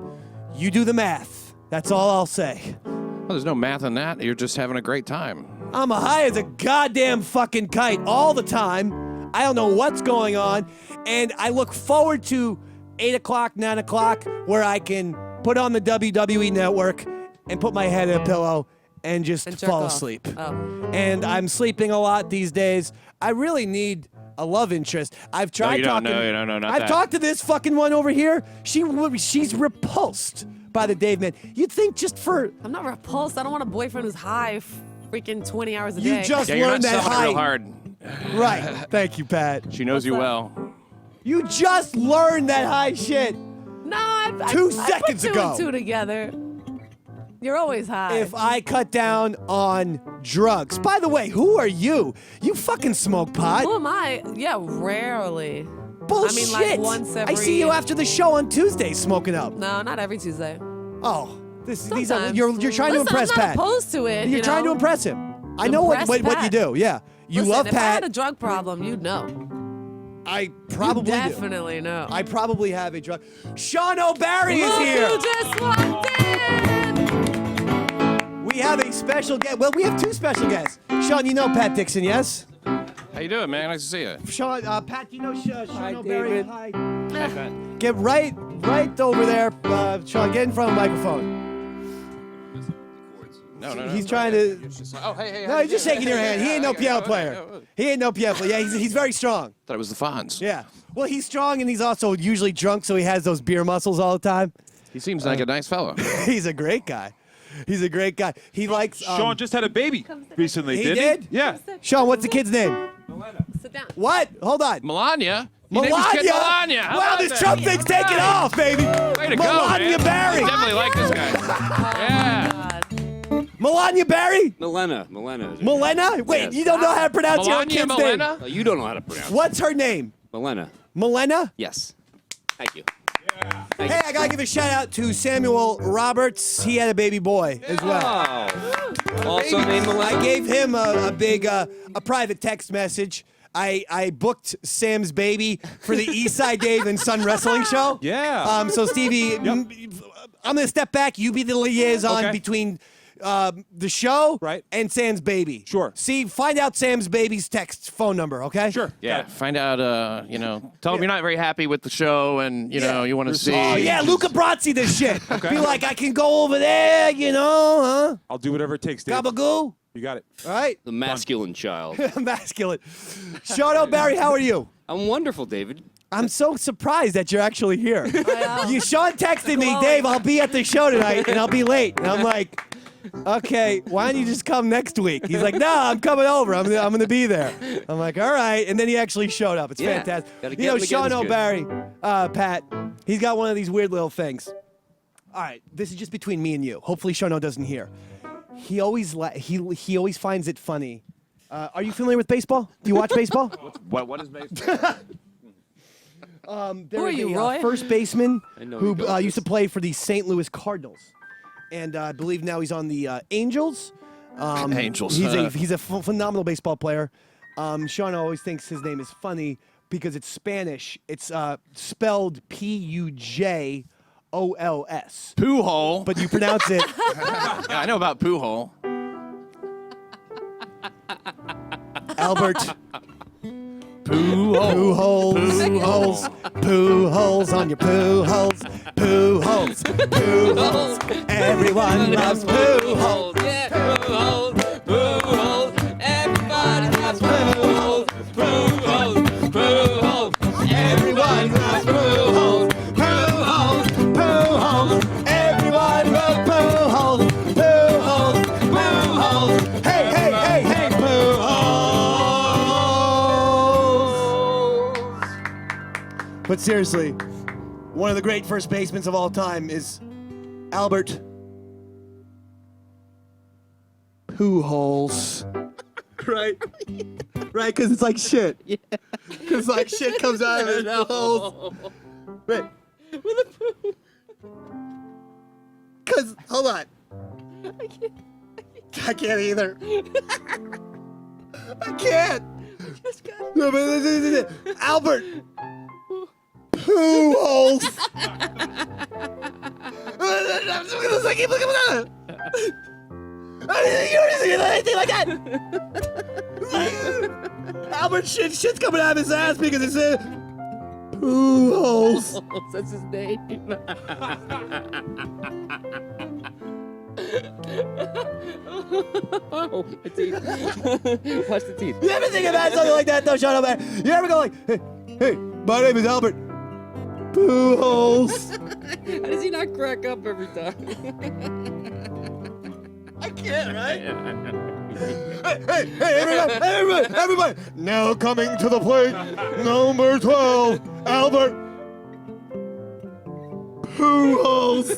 You do the math. That's all I'll say. Well, there's no math in that. You're just having a great time. I'm high as a goddamn fucking kite all the time. I don't know what's going on. And I look forward to 8 o'clock, 9 o'clock, where I can put on the WWE Network and put my head in a pillow and just fall asleep. Oh. And I'm sleeping a lot these days. I really need a love interest. I've tried talking. No, not I've that. talked to this fucking one over here. She's repulsed by the Dave man. You'd think just for I'm not repulsed. I don't want a boyfriend who's high freaking 20 hours a you day. just Yeah, you're learned not that selling high. real hard. Right. Thank you, Pat. She knows you that? well. You just learned that high shit. No, I 2 I seconds put two ago. and two together. You're always high. If I cut down on drugs. By the way, who are you? You fucking smoke pot. Who am I? Yeah, rarely. Bullshit. I mean, like once every. I see you after the show on Tuesdays smoking up. No, not every Tuesday. Oh, these are Sometimes. you're trying to Listen, impress I'm not Pat. opposed to it. You're you trying to know? impress him. I know what Impress you Pat. do. Yeah, you Listen, love if I had a Pat. drug problem, you'd know. I probably you do. definitely know. I probably have a drug. Sean O'Barry is Look here. who just walked in. We have a special guest. Well, we have 2 special guests. Sean, you know Pat Dixon, yes? How you doing, man? Nice to see you. Sean, Pat, you know Sean O'Barry? David. Hi. Hi, Pat. Get right over there, Sean. Get in front of the microphone. No. He's trying to. Oh, hey. No, he's just shaking your hand. He ain't no piano player. He ain't no piano player. Yeah, he's very strong. Thought it was the Fonz. Yeah. Well, he's strong and he's also usually drunk, so he has those beer muscles all the time. He seems like a nice fellow. He's a great guy. He's a great guy. He likes. Sean just had a baby recently, He didn't did? he? Yeah. Sean, what's the kid's name? Sit down. What? Hold on. Melania? You named his kid Melania. How Wow, about this that? Trump thing's taking off, baby. Way to Melania go, man. Barry. I definitely like this guy. Yeah. God. Melania Barry? Milena. Melena? Wait, Yes. you don't know how to pronounce your own Melania kid's Melena? name. You don't know how to pronounce it. What's her name? Milena. Melena? Yes. Thank you. Hey, I gotta give a shout out to Samuel Roberts. He had a baby boy as well. Oh. Also named Milena. I gave him a big a private text message. I booked Sam's baby for the Eastside Dave and Son Wrestling Show. Yeah. So Stevie, I'm gonna step back. You be the liaison Okay. between the show and Sam's baby. Sure. See, find out Sam's baby's text phone number. Okay. Sure. Yeah, find out, tell him you're not very happy with the show and, you know, you want to see. Oh, yeah, Luca Brasi this shit. Be like, I can go over there, you know, huh? I'll do whatever it takes, Dave. Gabagoo. You got it. All right. The masculine child. Masculine. Sean O'Barry, how are you? I'm wonderful, David. I'm so surprised that you're actually here. Sean texted me, Glowing. Dave, I'll be at the show tonight, and I'll be late. And I'm like, okay, why don't you just come next week? He's like, no, I'm coming over. I'm going to be there. I'm like, all right. And then he actually showed up. It's Yeah, fantastic. gotta You get know, him Sean again is good. O'Barry, Pat, he's got one of these weird little things. All right, this is just between me and you. Hopefully Sean O doesn't hear. He always he always finds it funny. Are you familiar with baseball? Do you watch baseball? What is baseball? There are is you, a Roy? first baseman know who who does used to play for the St. Louis Cardinals, and I believe now he's on the Angels. Angels. He's a phenomenal baseball player. Sean always thinks his name is funny because it's Spanish. It's spelled Pujols. Poo-hole. But you pronounce it. Yeah, I know about poo-hole. Albert Poo-hole. Poo holes, poo holes on your poo holes, poo holes, poo holes. Everyone loves poo holes. Yeah, poo holes, poo holes. Everybody loves poo holes, poo holes, poo holes. Everyone loves poo holes, poo holes, poo holes. Everyone loves poo holes, poo holes, poo holes. Hey, hey, hey, hey, poo holes. But seriously, one of the great first basemen of all time is Albert Pujols. Right? Right, because it's like shit. Yeah. Because like shit comes out of his holes. Right. With a poo. Because, hold on. I can't either. I can't. No, but Albert Pujols. Look at that. I didn't hear anything like that. Albert shit's coming out of his ass because it said Pujols. That's his name. Oh, my teeth. Watch the teeth. You ever think about something like that though, Sean O'Mara? You ever go like, hey, my name is Albert Pujols. How does he not crack up every time? I can't, right? Hey, everybody! Now coming to the plate, number 12, Albert Pujols.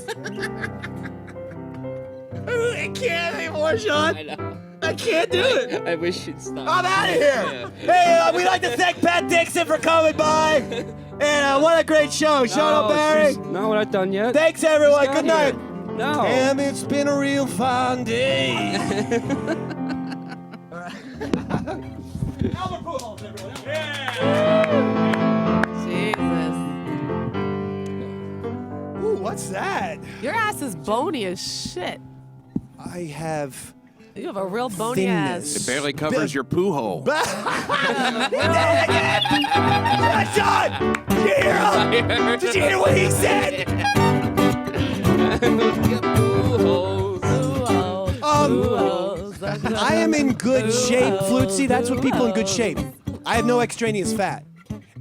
I can't anymore, Sean. I know. I can't do it. I wish you'd stop. I'm out of here. Hey, we'd like to thank Pat Dixon for coming by. And what a great show, Sean O'Barry. No, we're not done yet. Thanks, everyone. Good night. No. And it's been a real fun day. Albert Pujols, everyone. Jesus. Ooh, what's that? Your ass is bony as shit. I have You have a real bony thinness. It ass. barely covers your poo-hole. Sean! Did you hear him? Did you hear what he said? I am in good shape, Flutesy. That's what people in good shape. I have no extraneous fat.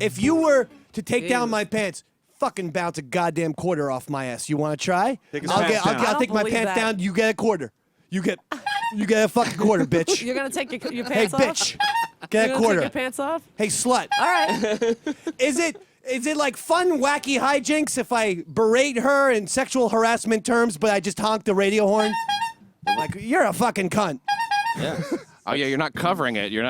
If you were to take down my pants, fucking bounce a goddamn quarter off my ass. You want to try? Take his pants down. I'll take my believe pants that. down. You get a quarter. You get a fucking quarter, bitch. You're gonna take your Hey, pants off? bitch. Get You're a gonna quarter. take your pants off? Hey, slut. All right. Is it like fun, wacky hijinks if I berate her in sexual harassment terms, but I just honk the radio horn? Like, you're a fucking cunt. Yeah. Oh, yeah, you're not covering it. You're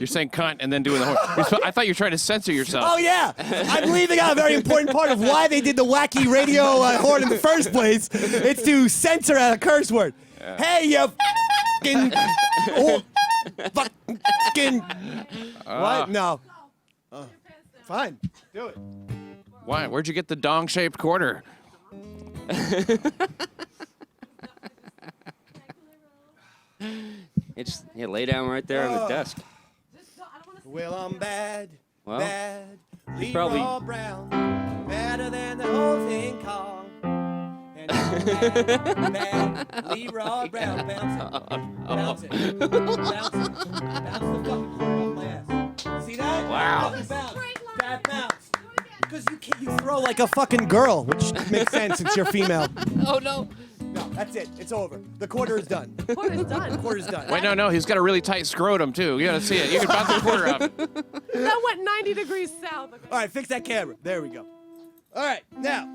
saying cunt and then doing the horn. I thought you were trying to censor yourself. Oh, yeah. I'm leaving out a very important part of why they did the wacky radio horn in the first place. It's to censor a curse word. Yeah. Hey, you fucking... fucking... What? No. Fine. Do it. Why? Where'd you get the dong-shaped quarter? Lay down right there on the desk. Well, I'm bad, Well, bad, Leroy probably- Brown, badder than the whole thing Kong. And I'm bad, Leroy Brown, bounce it, bounce the fucking quarter off my ass. See that? Wow. Fucking bounce, that bounce. Because you throw like a fucking girl, which makes sense since you're female. Oh, no. No, that's it. It's over. The quarter is done. Quarter's done. Quarter's done. Wait, no, he's got a really tight scrotum, too. You gotta see it. You can bounce the quarter up. That went 90 degrees south. All right, fix that camera. There we go. All right, now,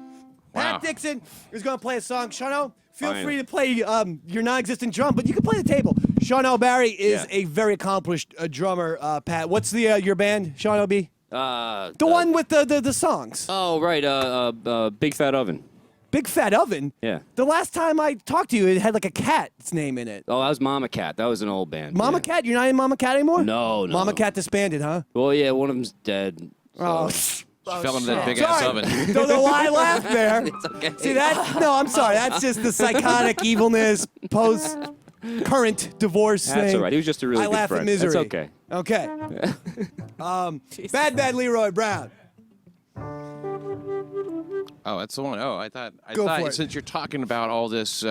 Wow. Pat Dixon is going to play a song. Shano, Feel free to play your non-existent drum, but you can play the table. Sean L. Barry is a very accomplished drummer, Pat. What's your band, Sean L.B.? The one with the songs. Oh, right. Big Fat Oven. Big Fat Oven? Yeah. The last time I talked to you, it had like a cat's name in it. Oh, that was Mama Cat. That was an old band. Mama Cat? You're not in Mama Cat anymore? No. Mama Cat disbanded, huh? Well, yeah, one of them's dead. So. She fell into that big-ass oven. Don't know why I laughed there. It's okay. See that? No, I'm sorry. That's just the psychotic evilness post-current divorce thing. That's all right. He was just a really good laugh friend. at misery. That's okay. Okay. Bad Leroy Brown. Oh, that's the one. Oh, I thought for it. since you're talking about all this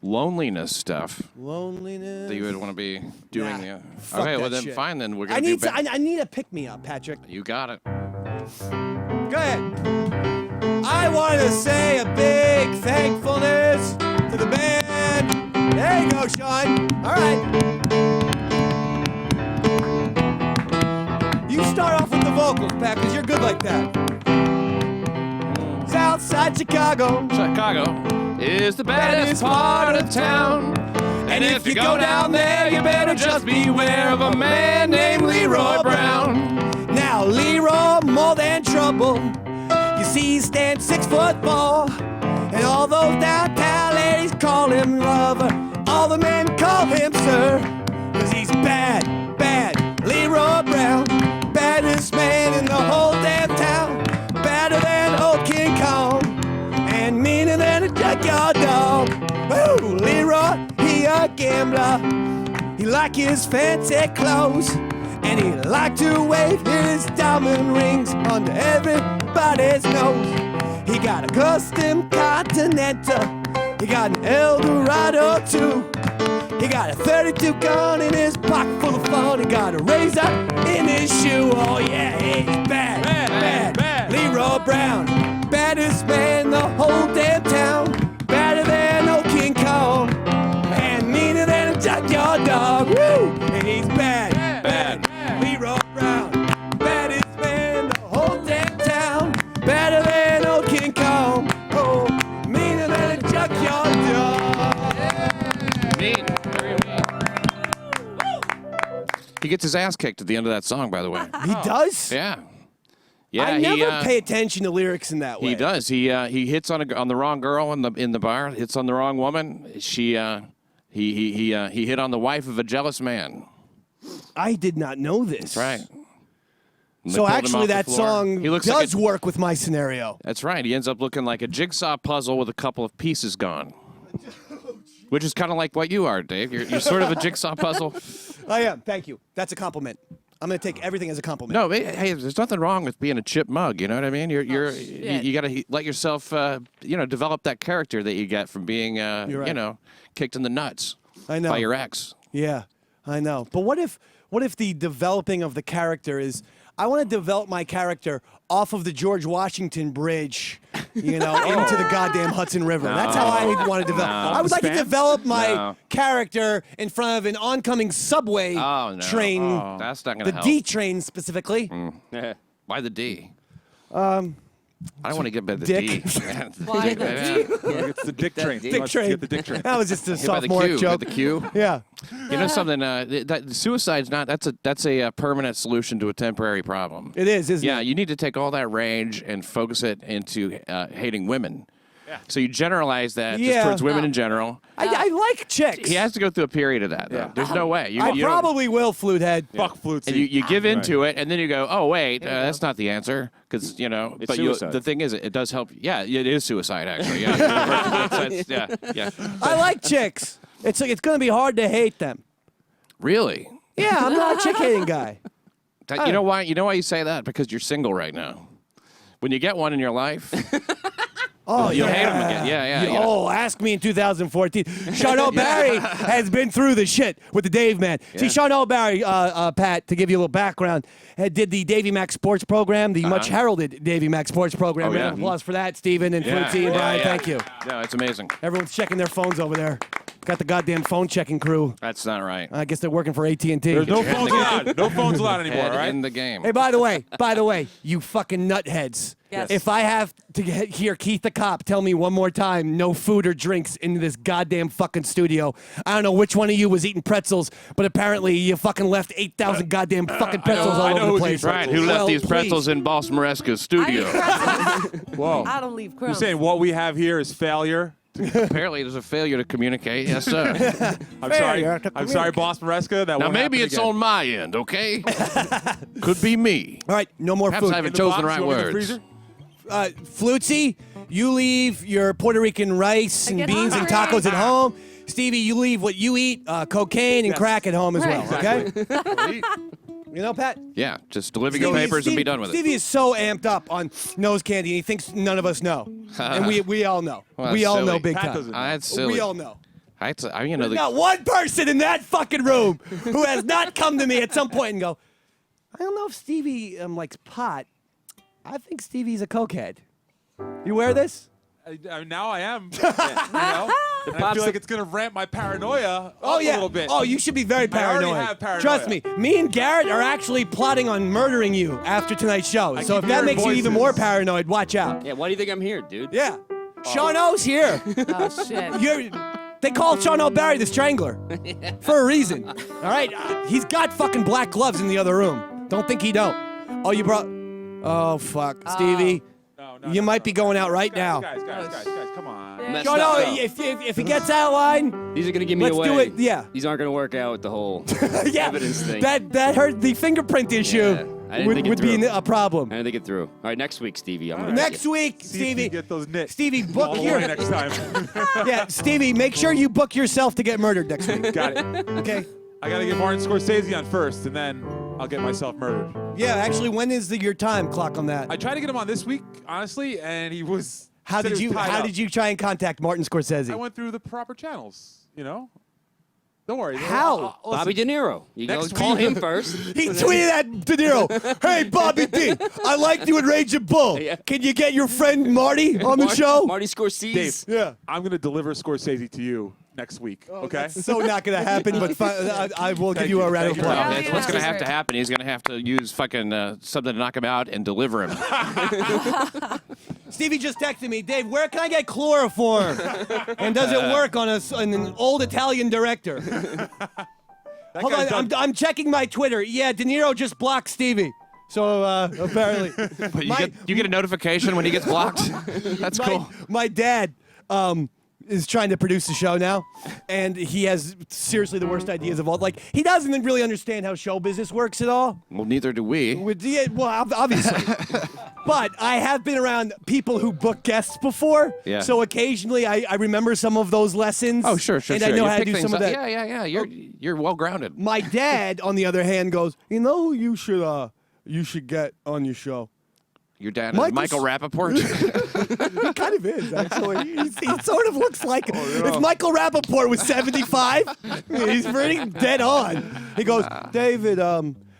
loneliness stuff, Loneliness. that you would want to be doing. Nah, fuck Okay, well that then shit. fine. Then we're gonna I do. need I need a pick-me-up, Patrick. You got it. Go ahead. I want to say a big thankfulness to the band. There you go, Sean. All right. You start off with the vocals, Pat, because you're good like that. Southside Chicago. Chicago is the baddest part of town. And if you go down there, you better just beware of a man named Leroy Brown. Now, Leroy, more than trouble. You see, he stands 6'4", and all those downtown ladies call him lover. All the men call him sir, 'cause he's bad, bad. Leroy Brown, baddest man in the whole damn town. Badder than old King Kong, and meaner than a junkyard dog. Woo! Leroy, he a gambler. He like his fancy clothes, and he like to wave his diamond rings under everybody's nose. He got a custom Continental. He got an Eldorado too. He got a 32 gun in his pocket full of fun. He got a razor in his shoe. Oh yeah, he's bad, bad. Leroy Brown, baddest man in the whole damn town. Badder than old King Kong, and meaner than a junkyard dog. Woo! And he's bad, bad. Leroy Brown, baddest man in the whole damn town. Badder than old King Kong. Oh, meaner than a junkyard dog. Mean. Very mean. He gets his ass kicked at the end of that song, by the way. He does? Yeah. Yeah, I never pay attention to lyrics in that way. He does. He hits on the wrong girl in the bar. Hits on the wrong woman. He hit on the wife of a jealous man. I did not know this. That's right. And they So pulled him actually, off the that floor. song He looks does like work with my scenario. That's right. He ends up looking like a jigsaw puzzle with a couple of pieces gone. Which is kind of like what you are, Dave. You're sort of a jigsaw puzzle. I am. Thank you. That's a compliment. I'm going to take everything as a compliment. No, hey, there's nothing wrong with being a chip mug. You know what I mean? You got to let yourself, develop that character that you get from being, right. kicked in the nuts I know. by your ex. Yeah, I know. But what if the developing of the character is, I want to develop my character off of the George Washington Bridge, into the goddamn Hudson River. That's how I want to develop. I would like to develop my character in front of an oncoming subway train. Oh, that's not going to The help. D train specifically. Why the D? I don't want to get by the Dick. D. Why the D? It's the dick train. Dick train. Get the dick train. That was just a Hit by the sophomore Q. joke. By the Q. Yeah. You know something? That suicide's not. That's a permanent solution to a temporary problem. It is, isn't Yeah, it? you need to take all that rage and focus it into hating women. Yeah. So you generalize that Yeah. just towards women in general. I like chicks. He has to go through a period of that, though. Yeah. There's no way. You I don't- probably will, flute head. Fuck Flutesy. And you give into it, and then you go, oh, wait, that's not the answer. Because, but suicide. the thing is, it does help. Yeah, it is suicide, actually. Yeah, yeah. I like chicks. It's going to be hard to hate them. Really? Yeah, I'm not a chick hating guy. You know why? You know why you say that? Because you're single right now. When you get one in your life, Oh, you'll yeah. hate them again. Yeah. Oh, ask me in 2014. Sean O'Barry has been through the shit with the Dave Man. See, Sean O'Barry, Pat, to give you a little background, did the Davy Mac Sports program, the much heralded Davy Mac Sports program. Oh, Round yeah. of applause for that, Stephen and Yeah. Flutesy and Brian. Yeah. Thank you. No, it's amazing. Everyone's checking their phones over there. Got the goddamn phone checking crew. That's not right. I guess they're working for AT&T. There's no Head phones allowed. No phones allowed anymore, Head all right? in the game. Hey, by the way, you fucking nutheads. Yes. If I have to hear Keith the Cop tell me one more time, no food or drinks in this goddamn fucking studio, I don't know which one of you was eating pretzels, but apparently you fucking left 8,000 goddamn fucking pretzels all over the place. Right, who left these pretzels in Boss Maresca's studio? Whoa. I don't leave crumbs. You're saying what we have here is failure? Apparently, there's a failure to communicate. Yes, sir. I'm sorry, Boss Maresca. That Now, won't maybe happen it's again. on my end, okay? Could be me. All right, no more Perhaps food. I haven't In the chosen the box, right you want me in the words. freezer? Flutesy, you leave your Puerto Rican rice and get beans and hungry. tacos at home. Stevie, you leave what you eat, cocaine and crack at home as well, okay? You know, Pat? Yeah, just deliver your papers and be done with it. Stevie is so amped up on nose candy, and he thinks none of us know. And we all know. Well, we all silly. know big Pat time. doesn't know. That's silly. We all know. There's There's not one person in that fucking room who has not come to me at some point and go, I don't know if Stevie likes pot. I think Stevie's a cokehead. You wear this? Now I am. You know? And I feel like it's going to ramp my paranoia up a little bit. Oh, you should be very I already paranoid. have paranoia. Trust me. Me and Garrett are actually plotting on murdering you after tonight's show. So keep if that hearing makes you even more voices. paranoid, watch out. Yeah, why do you think I'm here, dude? Yeah. Sean O's here. Oh, shit. They call Sean O'Barry the Strangler for a reason. All right? He's got fucking black gloves in the other room. Don't think he don't. Oh, you brought... Oh, fuck. Stevie, you might be going out right now. Guys, come on. Messed Sean up, O, though. if he gets out of line... These are gonna give me Let's away. do it, yeah. These aren't gonna work out with the whole yeah, evidence thing. that hurt the fingerprint issue. Yeah, I didn't think it would be through. a problem. I didn't think it through. All right, next week, Stevie. I'm gonna Next week, See if you Stevie. get those nits. Stevie, all book the your way next time. yeah, Stevie. Make sure you book yourself to get murdered next week. Got it. Okay. I got to get Martin Scorsese on first, and then I'll get myself murdered. Yeah, actually, when is your time clock on that? I tried to get him on this week, honestly, and he was. How said did he you was tied How up. did you try and contact Martin Scorsese? I went through the proper channels, you know? Don't worry. How? Bobby De Niro. You go Next call week- him first. He tweeted at De Niro, "Hey Bobby D, I liked you in Raging Bull. Yeah. Can you get your friend Marty on the show?" Marty Scorsese. Dave, Yeah. I'm going to deliver Scorsese to you next week, okay? That's so not gonna happen, but I will give you a round of Thank you. applause. That's what's going to have to happen. He's going to have to use fucking something to knock him out and deliver him. Stevie just texted me, Dave, where can I get chloroform? And does it work on an old Italian director? Hold guy's on, done- I'm checking my Twitter. Yeah, De Niro just blocked Stevie. So apparently, But you get a notification when he gets blocked. That's cool. my dad is trying to produce the show now, and he has seriously the worst ideas of all. Like, he doesn't really understand how show business works at all. Well, neither do we. Obviously. But I have been around people who book guests before, Yeah. so occasionally I remember some of those lessons. Oh, sure. And I know You how to pick do things some of up. that. Yeah. You're well grounded. My dad, on the other hand, goes, you know who you should get on your show? Your dad is Michael Michael Rappaport. He kind of is, actually. He sort of looks like Oh, if Michael Rappaport was 75. He's pretty dead on. He goes, David,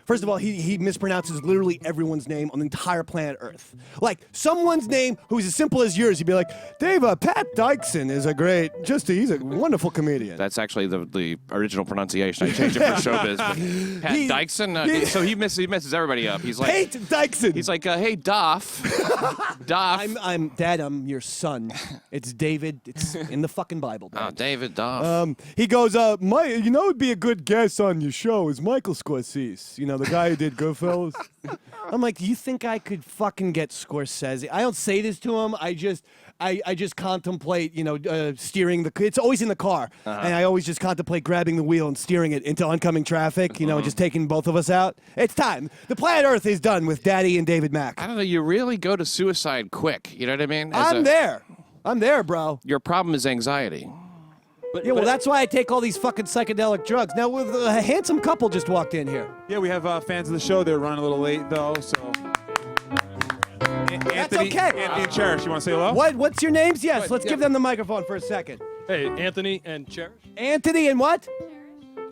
first of all, he mispronounces literally everyone's name on the entire planet Earth. Like, someone's name who's as simple as yours, he'd be like, Dave, Pat Dixon is he's a wonderful comedian. That's actually the original pronunciation. I changed it for showbiz. But Pat Dixon. So he messes everybody up. He's like, Pate Dixon. he's like, hey, Doff. Doff. Dad, I'm your son. It's David. It's in the fucking Bible, Dad. Oh, David Doff. He goes, it'd be a good guest on your show is Michael Scorsese. You know, the guy who did Goodfellas. I'm like, you think I could fucking get Scorsese? I don't say this to him. I just contemplate, steering the. It's always in the car, and I always just contemplate grabbing the wheel and steering it into oncoming traffic. And just taking both of us out. It's time. The planet Earth is done with Daddy and David Mack. I don't know. You really go to suicide quick. You know what I mean? I'm there, bro. Your problem is anxiety. Yeah, well, that's why I take all these fucking psychedelic drugs. Now, with a handsome couple just walked in here. Yeah, we have fans of the show. They're running a little late, though, so. Anthony, okay. Anthony and Cherish, you want to say hello? What's your names? Yes, let's give them the microphone for a second. Hey, Anthony and Cherish. Anthony and what?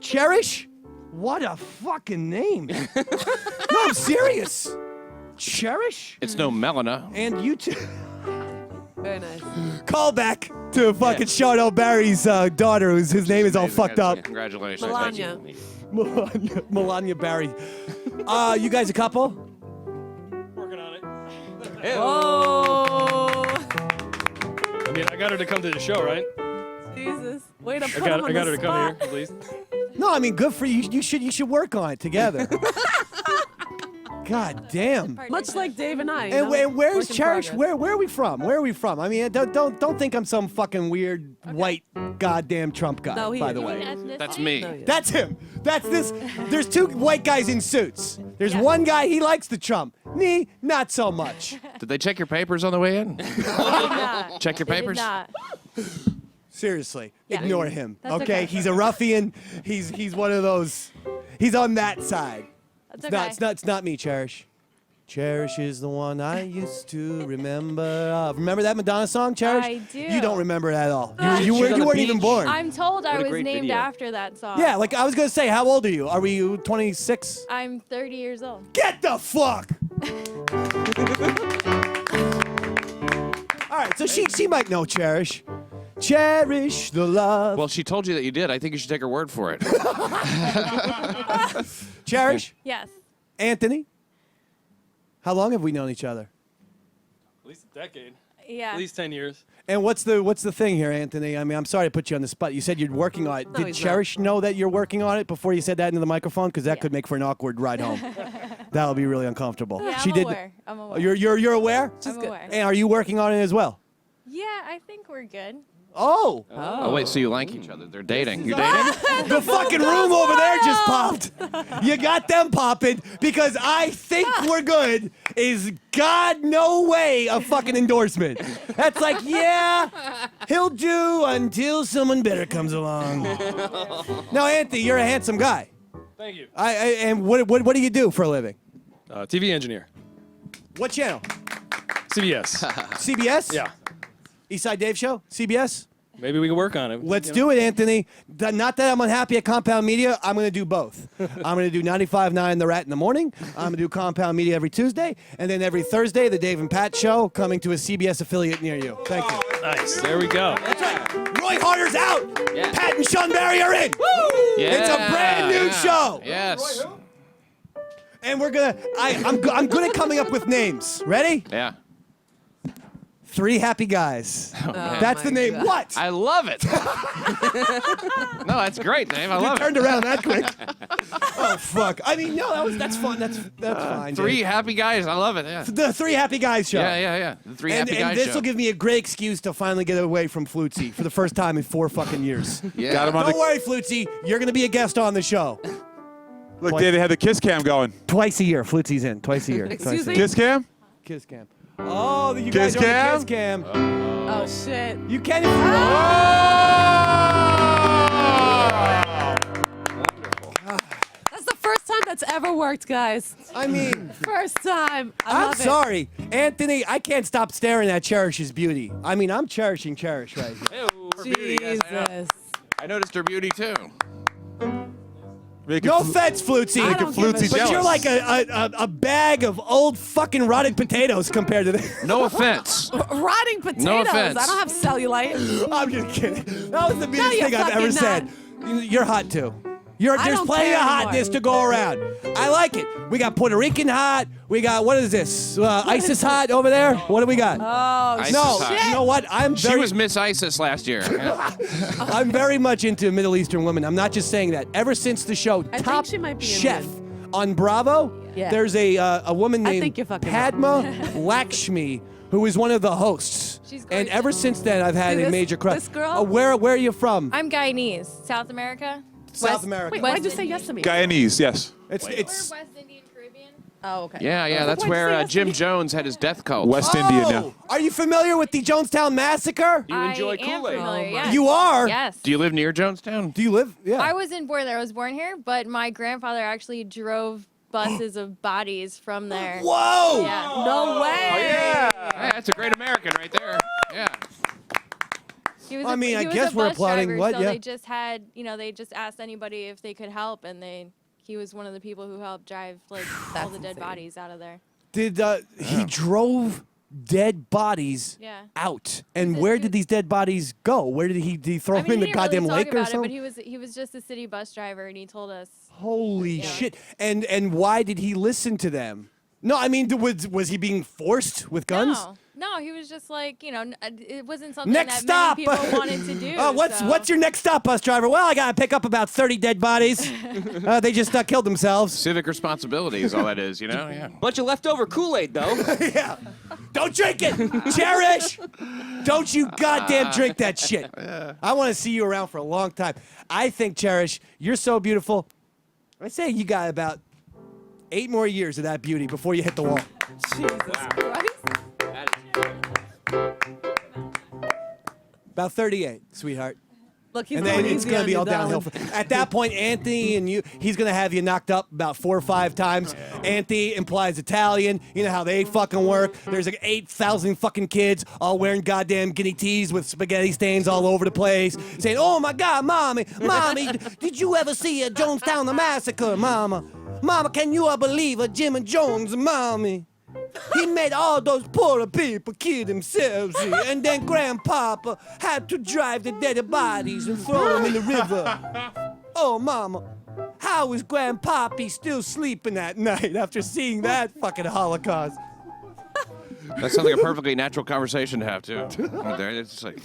Cherish? What a fucking name. No, I'm serious. Cherish? It's no Melina. And you two. Very nice. Call back to fucking Sean O'Barry's daughter, his name is all fucked up. Congratulations. Melania. Melania Barry. You guys a couple? Working on it. Oh. I mean, I got her to come to the show, right? Jesus. Way to I put got, him on I got the her to come here, spot. at least. No, I mean, good for you. You should work on it together. God damn. Much like Dave and I. And where's Work in Cherish? progress. Where are we from? Where are we from? I mean, don't think I'm some fucking weird white goddamn Trump guy. No, he by is. the way, That's me. No, yeah. that's him. That's this. There's two white guys in suits. There's one guy, he likes the Trump. Me, not so much. Did they check your papers on the way in? Check your papers? Seriously, Yeah. ignore him. That's Okay? okay. He's a ruffian. He's one of those. He's on that side. That's It's not, okay. it's not me, Cherish. Cherish is the one I used to remember. Remember that Madonna song, Cherish? I do. You don't remember it at all. Ah. You She's on the weren't even beach. born. I'm told I What a was great named video. after that song. Yeah, like I was gonna say, how old are you? Are we 26? I'm 30 years old. Get the fuck! All right, so she might know Cherish. Cherish the love. Well, she told you that you did. I think you should take her word for it. Cherish, Yes. Anthony, how long have we known each other? At least a decade. Yeah. At least 10 years. And what's the thing here, Anthony? I mean, I'm sorry to put you on the spot. You said you're working on it. No, Did he's Cherish know that you're working on it before you said that into the microphone? Because that could make for an awkward ride home. That'll be really uncomfortable. Yeah, she I'm did. aware. I'm aware. You're aware? I'm aware. And are you working on it as well? Yeah, I think we're good. Oh. Oh, wait, so you like each other. They're dating. You're dating? The fucking room over there just popped. You got them popping because I think we're good is God no way a fucking endorsement. That's like, yeah, he'll do until someone better comes along. Now, Anthony, you're a handsome guy. Thank you. And what do you do for a living? TV engineer. What channel? CBS. CBS? Yeah. Eastside Dave Show? CBS? Maybe we can work on it. Let's do it, Anthony. Not that I'm unhappy at Compound Media. I'm going to do both. I'm going to do 95.9 The Rat in the morning. I'm going to do Compound Media every Tuesday. And then every Thursday, the Dave and Pat Show coming to a CBS affiliate near you. Thank you. Nice. There we go. That's right. Roy Harter's out. Yeah. Pat and Sean Barry are in. Yeah, It's a brand new show. Yes. And we're going to, I'm good at coming up with names. Ready? Yeah. Three Happy Guys. That's the my name. God. What? I love it. No, that's great, Dave. I You love turned it. around that quick. Oh, fuck. I mean, no, that's fun. That's fine. Three Dave. happy guys. I love it. Yeah. The Three Happy Guys show. Yeah. The three happy And guys this show. will give me a great excuse to finally get away from Flutesy for the first time in 4 fucking years. Yeah. Got him on Don't worry, Flutesy. You're going to be a guest on the show. Look, Dave, they had the kiss cam going. Twice a year. Flutsy's in. Twice a year. Excuse me? Kiss cam? Kiss cam. Oh, you Kiss guys are on cam? the kiss cam. Oh, shit. You can't That's the first time that's ever worked, guys. I mean, First time. I I'm love sorry. Anthony, I can't stop staring at Cherish's beauty. I mean, I'm cherishing Cherish right here. it. Jesus. I noticed her beauty too. No offense, Flutesy. I don't give a But shit. you're like a bag of old fucking rotted potatoes compared to this. No offense. Rotting potatoes. No offense. I don't have cellulite. I'm just kidding. That was the meanest you're thing I've ever fucking said. You're hot too. There's don't plenty care of anymore. hotness to go around. I like it. We got Puerto Rican hot. We got, what is this? ISIS hot over there? What do we got? Oh, ISIS no, hot. you know what? She was Miss ISIS last year. Yeah. I'm very much into Middle Eastern women. I'm not just saying that. Ever since the show think Top she might be Chef Indian. on Bravo, Yeah. there's a woman I named think you're fucking Padma Lakshmi who is one of the hosts. She's and gorgeous. ever since then, I've had See a this- major crush. this girl? Where are you from? I'm Guyanese, South America. South America. Wait, why'd you say yes to me? Guyanese, yes. It's West Indian, Caribbean. Oh, okay. Yeah. That's Why'd you where say yes to Jim me? Jones had his death cult. West Indian, yeah. Are you familiar with the Jonestown Massacre? You enjoy I am Kool-Aid. familiar, Oh, yes. You are? Yes. Do you live near Jonestown? Do you live? Yeah. I wasn't born there. I was born here, but my grandfather actually drove buses of bodies from there. Whoa! Yeah. No way. Yeah, that's a great American right there. Yeah. He was I a, mean, he I was guess a we're bus applauding driver, what, so yeah. they just had, they just asked anybody if they could help, and he was one of the people who helped drive all That's the dead insane. bodies out of there. Did he drove dead bodies Yeah. out? And where did these dead bodies go? Where did he throw I them mean, in he the didn't goddamn really lake talk or about it, something? but he was just a city bus driver, and he told us. Holy Yeah. shit! And why did he listen to them? No, I mean, was he being forced with guns? No, he was just like, it wasn't something Next that stop. many people wanted to do. What's your next stop, bus driver? Well, I got to pick up about 30 dead bodies. They just killed themselves. Civic responsibility is all that is, Yeah. Bunch of leftover Kool-Aid, though. Yeah. Don't drink it. Cherish. Don't you goddamn drink that shit. I want to see you around for a long time. I think, Cherish, you're so beautiful. I say you got about 8 more years of that beauty before you hit the wall. Jesus Christ. About 38, sweetheart. Look, he's And going then it's easy going to on be you, all downhill. darling. At that point, Anthony and you, he's going to have you knocked up about 4 or 5 times. Anthony implies Italian. You know how they fucking work. There's like 8,000 fucking kids all wearing goddamn guinea tees with spaghetti stains all over the place, saying, "Oh my God, mommy, did you ever see a Jonestown the Massacre, mama? Mama, can you believe a Jim and Jones, mommy? He made all those poor people kill themselves, and then Grandpapa had to drive the dead bodies and throw them in the river. Oh, Mama, how is Grandpappy still sleeping at night after seeing that fucking Holocaust?" That sounds like a perfectly natural conversation to have, too. Right there. It's like,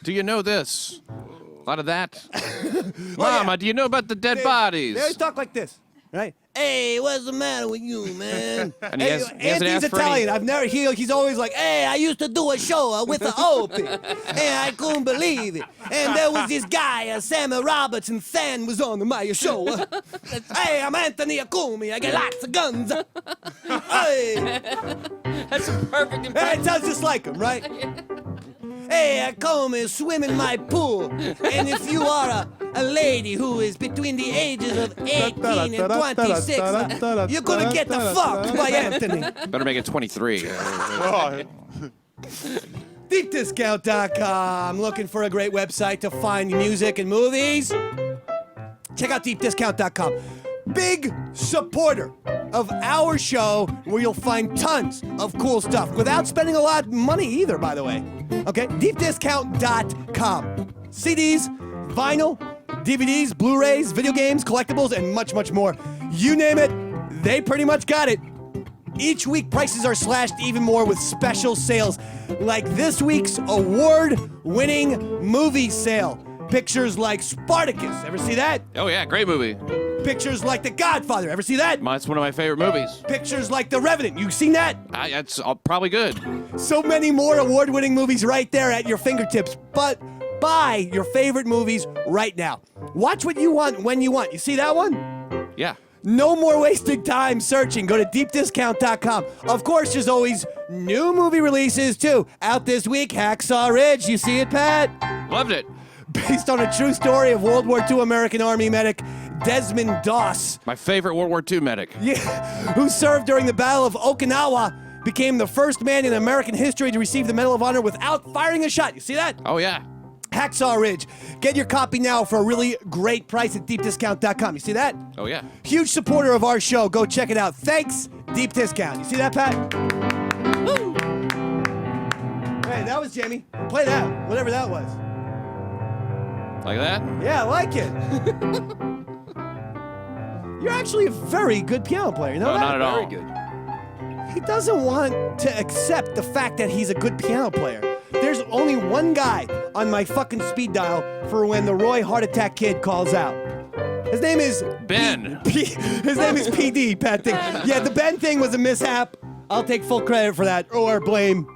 do you know this? A lot of that. Mama, do you know about the dead bodies? They always talk like this, right? "Hey, what's the matter with you, man?" And Hey, he hasn't Anthony's asked for any- Italian. I've never he's always like, "Hey, I used to do a show with the Opie, and I couldn't believe it. And there was this guy, Samuel Robertson, San was on my show. Hey, I'm Anthony Akumi. I get lots of guns. Hey." That's a perfect It impression. sounds just like him, right? "Hey, I come and swim in my pool. And if you are a lady who is between the ages of 18 and 26, you're going to get the fucked by Anthony." Better make it 23. DeepDiscount.com. Looking for a great website to find music and movies? Check out DeepDiscount.com. Big supporter of our show, where you'll find tons of cool stuff without spending a lot of money either, by the way. Okay? DeepDiscount.com. CDs, vinyl, DVDs, Blu-rays, video games, collectibles, and much, much more. You name it, they pretty much got it. Each week, prices are slashed even more with special sales, like this week's award-winning movie sale. Pictures like Spartacus. Ever see that? Oh, yeah, great movie. Pictures like The Godfather. Ever see that? It's one of my favorite movies. Pictures like The Revenant. You seen that? It's probably good. So many more award-winning movies right there at your fingertips. But buy your favorite movies right now. Watch what you want when you want. You see that one? Yeah. No more wasting time searching. Go to deepdiscount.com. Of course, there's always new movie releases, too. Out this week, Hacksaw Ridge. You see it, Pat? Loved it. Based on a true story of World War II American Army medic Desmond Doss. My favorite World War II medic. Yeah, who served during the Battle of Okinawa, became the first man in American history to receive the Medal of Honor without firing a shot. You see that? Oh, yeah. Hacksaw Ridge. Get your copy now for a really great price at deepdiscount.com. You see that? Oh, yeah. Huge supporter of our show. Go check it out. Thanks, Deep Discount. You see that, Pat? Woo! Hey, that was Jamie. Play that, whatever that was. Like that? Yeah, I like it. You're actually a very good piano player. You know No, that? not at all. Very good. He doesn't want to accept the fact that he's a good piano player. There's only one guy on my fucking speed dial for when the Roy Heart Attack kid calls out. His name is Ben. His name is PD, Pat Dixon. Yeah, the Ben thing was a mishap. I'll take full credit for that, or blame.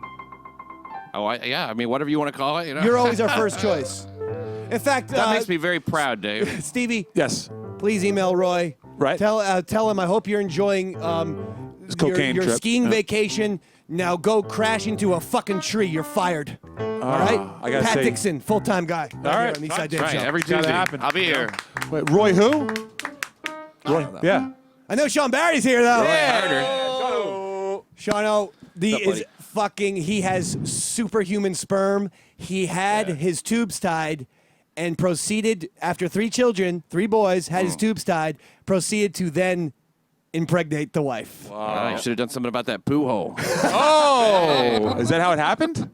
Oh, yeah. I mean, whatever you want to call it, you know. You're always our first choice. In fact, That makes me very proud, Dave. Stevie, Yes. please email Roy. Right. Tell him I hope you're enjoying cocaine your trip. skiing Yeah. vacation. Now go crash into a fucking tree. You're fired. All right? I gotta Pat say- Dixon, full-time guy. All right. On the East Side Dave Right, Show. every Gotta Tuesday. happen. I'll be here. Wait, Roy who? Roy, Yeah. I know Sean Barry's here, though. Harter. Sean, What's up, buddy? he has superhuman sperm. He had his tubes tied and proceeded, after 3 children, 3 boys, had his tubes tied, proceeded to then impregnate the wife. You should have done something about that poo hole. Oh, is that how it happened?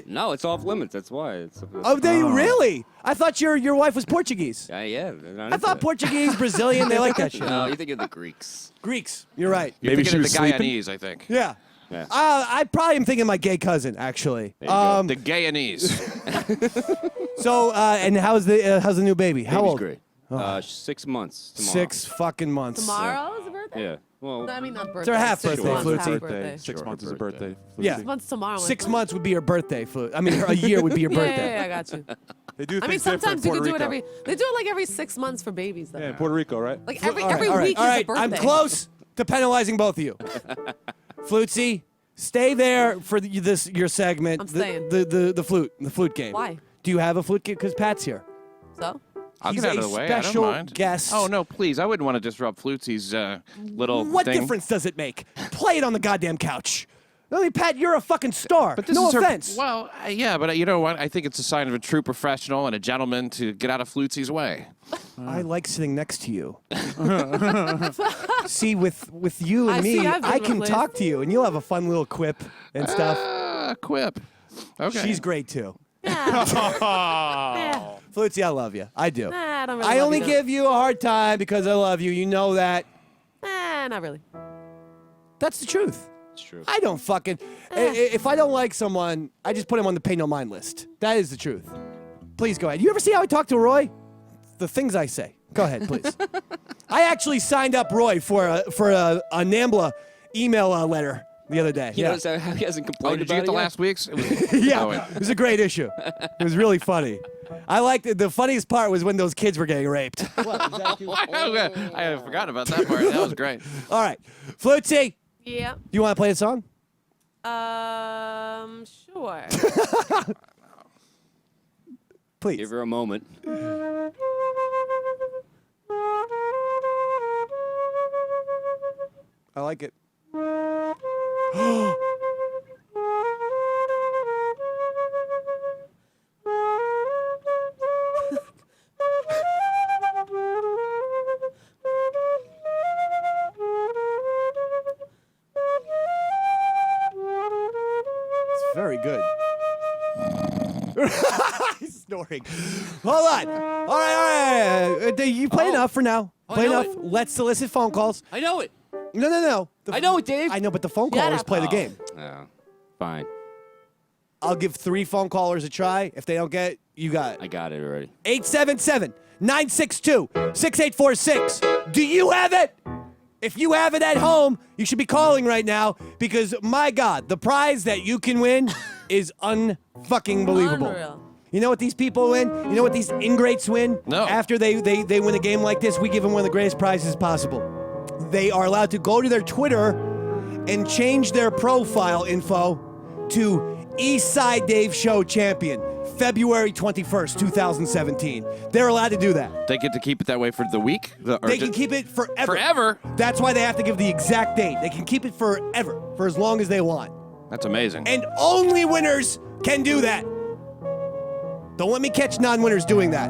No, it's off limits. That's why. Really? I thought your wife was Portuguese. Yeah. I thought Portuguese, Brazilian, they like that shit. No, you think of the Greeks. Greeks, you're right. You're Maybe thinking she of the was sleeping? Guyanese, I think. Yeah. Yeah. I probably am thinking of my gay cousin, actually. The Guyanese. So, and how's the new baby? How Baby's old? great. 6 months tomorrow. 6 fucking months. Tomorrow's the birthday? Yeah. Well, No, I mean not birthday. It's her half Six birthday, months, Flutesy. half Birthday. birthday. 6 months is a birthday. Yeah. 6 months tomorrow. 6 months would be your birthday. I mean, a year would be your birthday. Yeah, I got you. They do I mean, things different sometimes in you Puerto can do it Rico. They do it like every 6 months for babies, though. Yeah, in Puerto Rico, right? Like every All right, week all is right. a birthday. I'm close to penalizing both of you. Flutesy, stay there for your segment. I'm staying. The flute game. Why? Do you have a flute game? Because Pat's here. So? I'll He's get out a of the way. I don't special mind. guest. Oh, no, please. I wouldn't want to disrupt Flutesy's little What thing. difference does it make? Play it on the goddamn couch. I mean, Pat, you're a fucking star. But this no is her- offense. well, yeah, but you know what? I think it's a sign of a true professional and a gentleman to get out of Flutesy's way. I like sitting next to you. See, with you and I me, see, I've been I can replaced. talk to you, and you'll have a fun little quip and stuff. Quip. Okay. She's great too. Yeah. Flutesy, I love you. I do. Nah, I don't really I love only you, though. give you a hard time because I love you. You know that. Not really. That's the truth. it's true. I don't fucking. If I don't like someone, I just put him on the pay no mind list. That is the truth. Please go ahead. You ever see how I talk to Roy? The things I say. Go ahead, please. I actually signed up Roy for a NAMBLA email letter the other day. You notice how he hasn't complained did you about get the it yet? last week's? Yeah, it was a great issue. It was really funny. I liked it. The funniest part was when those kids were getting raped. I had forgotten about that part. That was great. All right. Flutesy, Yeah. do you want to play a song? Sure. Please. Give her a moment. I like it. It's very good. He's snoring. Hold on. All right. You play enough for now. Play know enough. it. Let's solicit phone calls. I know it. No. I know it, Dave. I know, but the phone callers play the game. Oh, fine. I'll give 3 phone callers a try. If they don't get it, you got it. I got it already. 877-962-6846. Do you have it? If you have it at home, you should be calling right now because, my God, the prize that you can win is unfucking believable. Unreal. You know what these people win? You know what these ingrates win? No. After they win a game like this, we give them one of the greatest prizes possible. They are allowed to go to their Twitter and change their profile info to Eastside Dave Show Champion, February 21st, 2017. They're allowed to do that. They get to keep it that way for the week? They can keep it forever. Forever? That's why they have to give the exact date. They can keep it forever, for as long as they want. That's amazing. And only winners can do that. Don't let me catch non-winners doing that.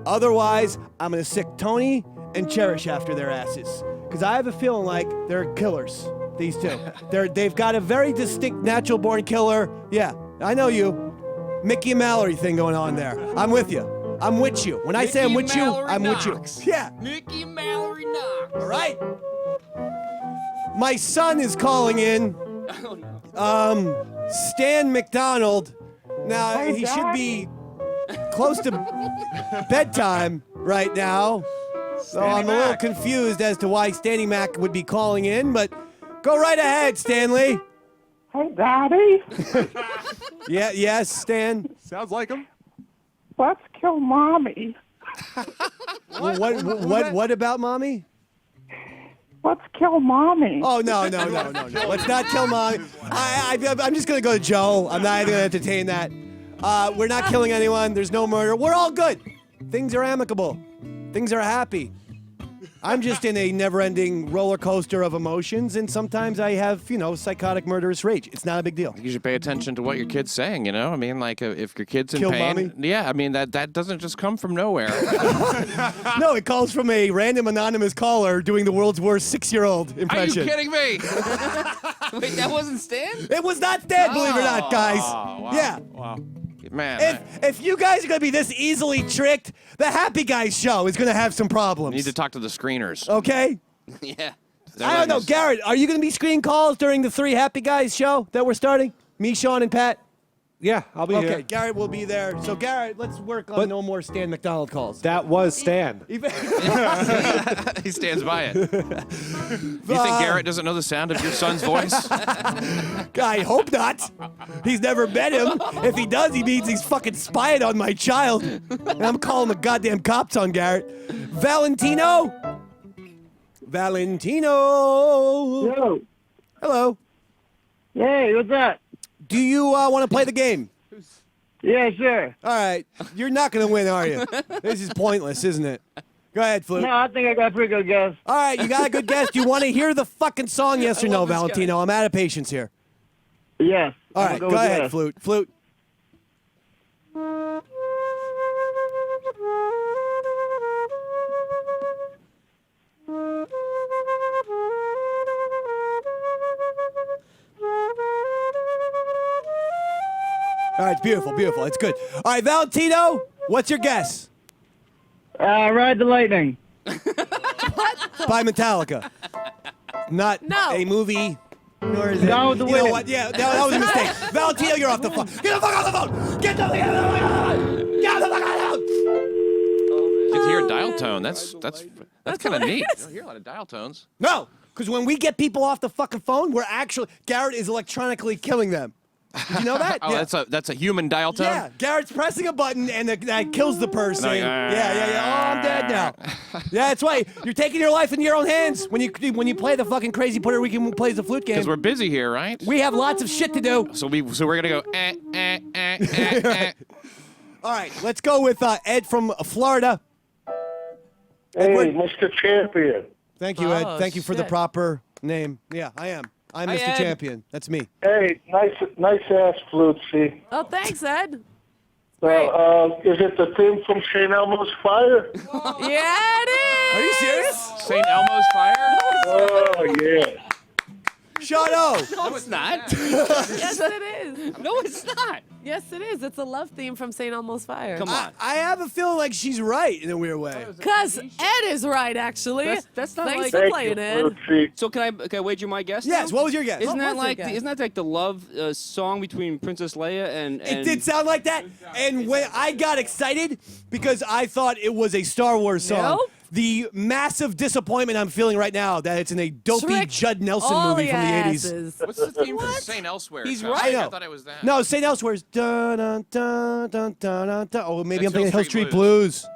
Otherwise, I'm going to sick Tony and Cherish after their asses. Because I have a feeling like they're killers, these two. They've got a very distinct natural-born killer. Yeah, I know you. Mickey and Mallory thing going on there. I'm with you. I'm with you. When I say I'm with you, I'm with you. Yeah. Mickey Mallory Knox. All right. My son is calling in. Oh, no. Stan McDonald. Now, he should be close to bedtime right now. So I'm a little confused as to why Stanley Mac would be calling in, but go right ahead, Stanley. Hey, Daddy. Yeah, yes, Stan. Sounds like him. Let's kill Mommy. What about Mommy? Let's kill Mommy. Oh, no. Let's not kill Mommy. I'm just going to go to Joe. I'm not even going to entertain that. We're not killing anyone. There's no murder. We're all good. Things are amicable. Things are happy. I'm just in a never-ending roller coaster of emotions, and sometimes I have, psychotic, murderous rage. It's not a big deal. You should pay attention to what your kid's saying, I mean, like, if your kid's in Kill pain. mommy? Yeah, I mean, that doesn't just come from nowhere. No, it calls from a random anonymous caller doing the world's worst 6-year-old impression. Are you kidding me? Wait, that wasn't Stan? It was not Stan, believe it or not, guys. Wow. Yeah. Wow. Man, If you guys are going to be this easily tricked, the Happy Guys show is going to have some problems. you need to talk to the screeners. Okay? Yeah. I don't know. Garrett, are you going to be screening calls during the 3 Happy Guys show that we're starting? Me, Sean, and Pat? Yeah, I'll be here. Okay, Garrett will be there. So, Garrett, let's work on no more Stan McDonald calls. That was Stan. He stands by it. You think Garrett doesn't know the sound of your son's voice? I hope not. He's never met him. If he does, he means he's fucking spying on my child. And I'm calling the goddamn cops on Garrett. Valentino? Yo. Hello. Hey, what's up? Do you want to play the game? Yeah, sure. All right. You're not going to win, are you? This is pointless, isn't it? Go ahead, Flute. No, I think I got a pretty good guess. All right, you got a good guess. Do you want to hear the fucking song, yes or no, Valentino? I'm out of patience here. Yes. All right, go ahead, yes. Flute. Flute. All right, it's beautiful, beautiful. It's good. All right, Valentino, what's your guess? Ride the Lightning. By Metallica. Not a movie. Nor is it. Down with the You know Wind. what? Yeah, that was a mistake. Valentino, you're off the phone. Get the fuck off the phone. Get the fuck out of the phone. Get the fuck out of the phone. You hear a dial tone. That's kind of neat. You don't hear a lot of dial tones. No, because when we get people off the fucking phone, we're actually Garrett is electronically killing them. Did you know that? Oh, Yeah. that's a human dial tone? Yeah, Garrett's pressing a button and that kills the person. No, Yeah. Oh, I'm dead now. Yeah, that's right. You're taking your life in your own hands when you play the fucking crazy Puerto Rican who plays the flute game. Because we're busy here, right? We have lots of shit to do. So we're gonna go. All right, let's go with Ed from Florida. Hey, Edward. Mr. Champion. Thank you, Ed. Oh, Thank you for the shit. proper name. Yeah, I am. I'm Hi, Mr. Ed. Champion. That's me. Hey, nice ass Flutesy. Oh, thanks, Ed. Is it the theme from St. Elmo's Fire? Yeah, it is. Are you serious? St. Elmo's Fire? Oh, yeah. Shut up. No, it's not. Yes, it is. No, it's not. Yes, it is. It's a love theme from St. Elmo's Fire. Come on. I have a feeling like she's right in a weird way. Because Ed is right, actually. That's not Thanks like- for Thank playing, you, Ed. Flutesy. So can I wager my guess? Yes, now? what was your guess? Isn't that was your like guess? isn't that like the love song between Princess Leia and? It did sound like that. And when I got excited because I thought it was a Star Wars song. Nope. The massive disappointment I'm feeling right now that it's in a dopey Trick Judd Nelson all movie the from the 80s. asses. What's the theme for St. Elsewhere? He's Scott? right. I know. I thought it was that. No, St. Elsewhere's dun dun dun dun dun dun dun. Oh, maybe That's I'm thinking Hill Hill Street Street Blues.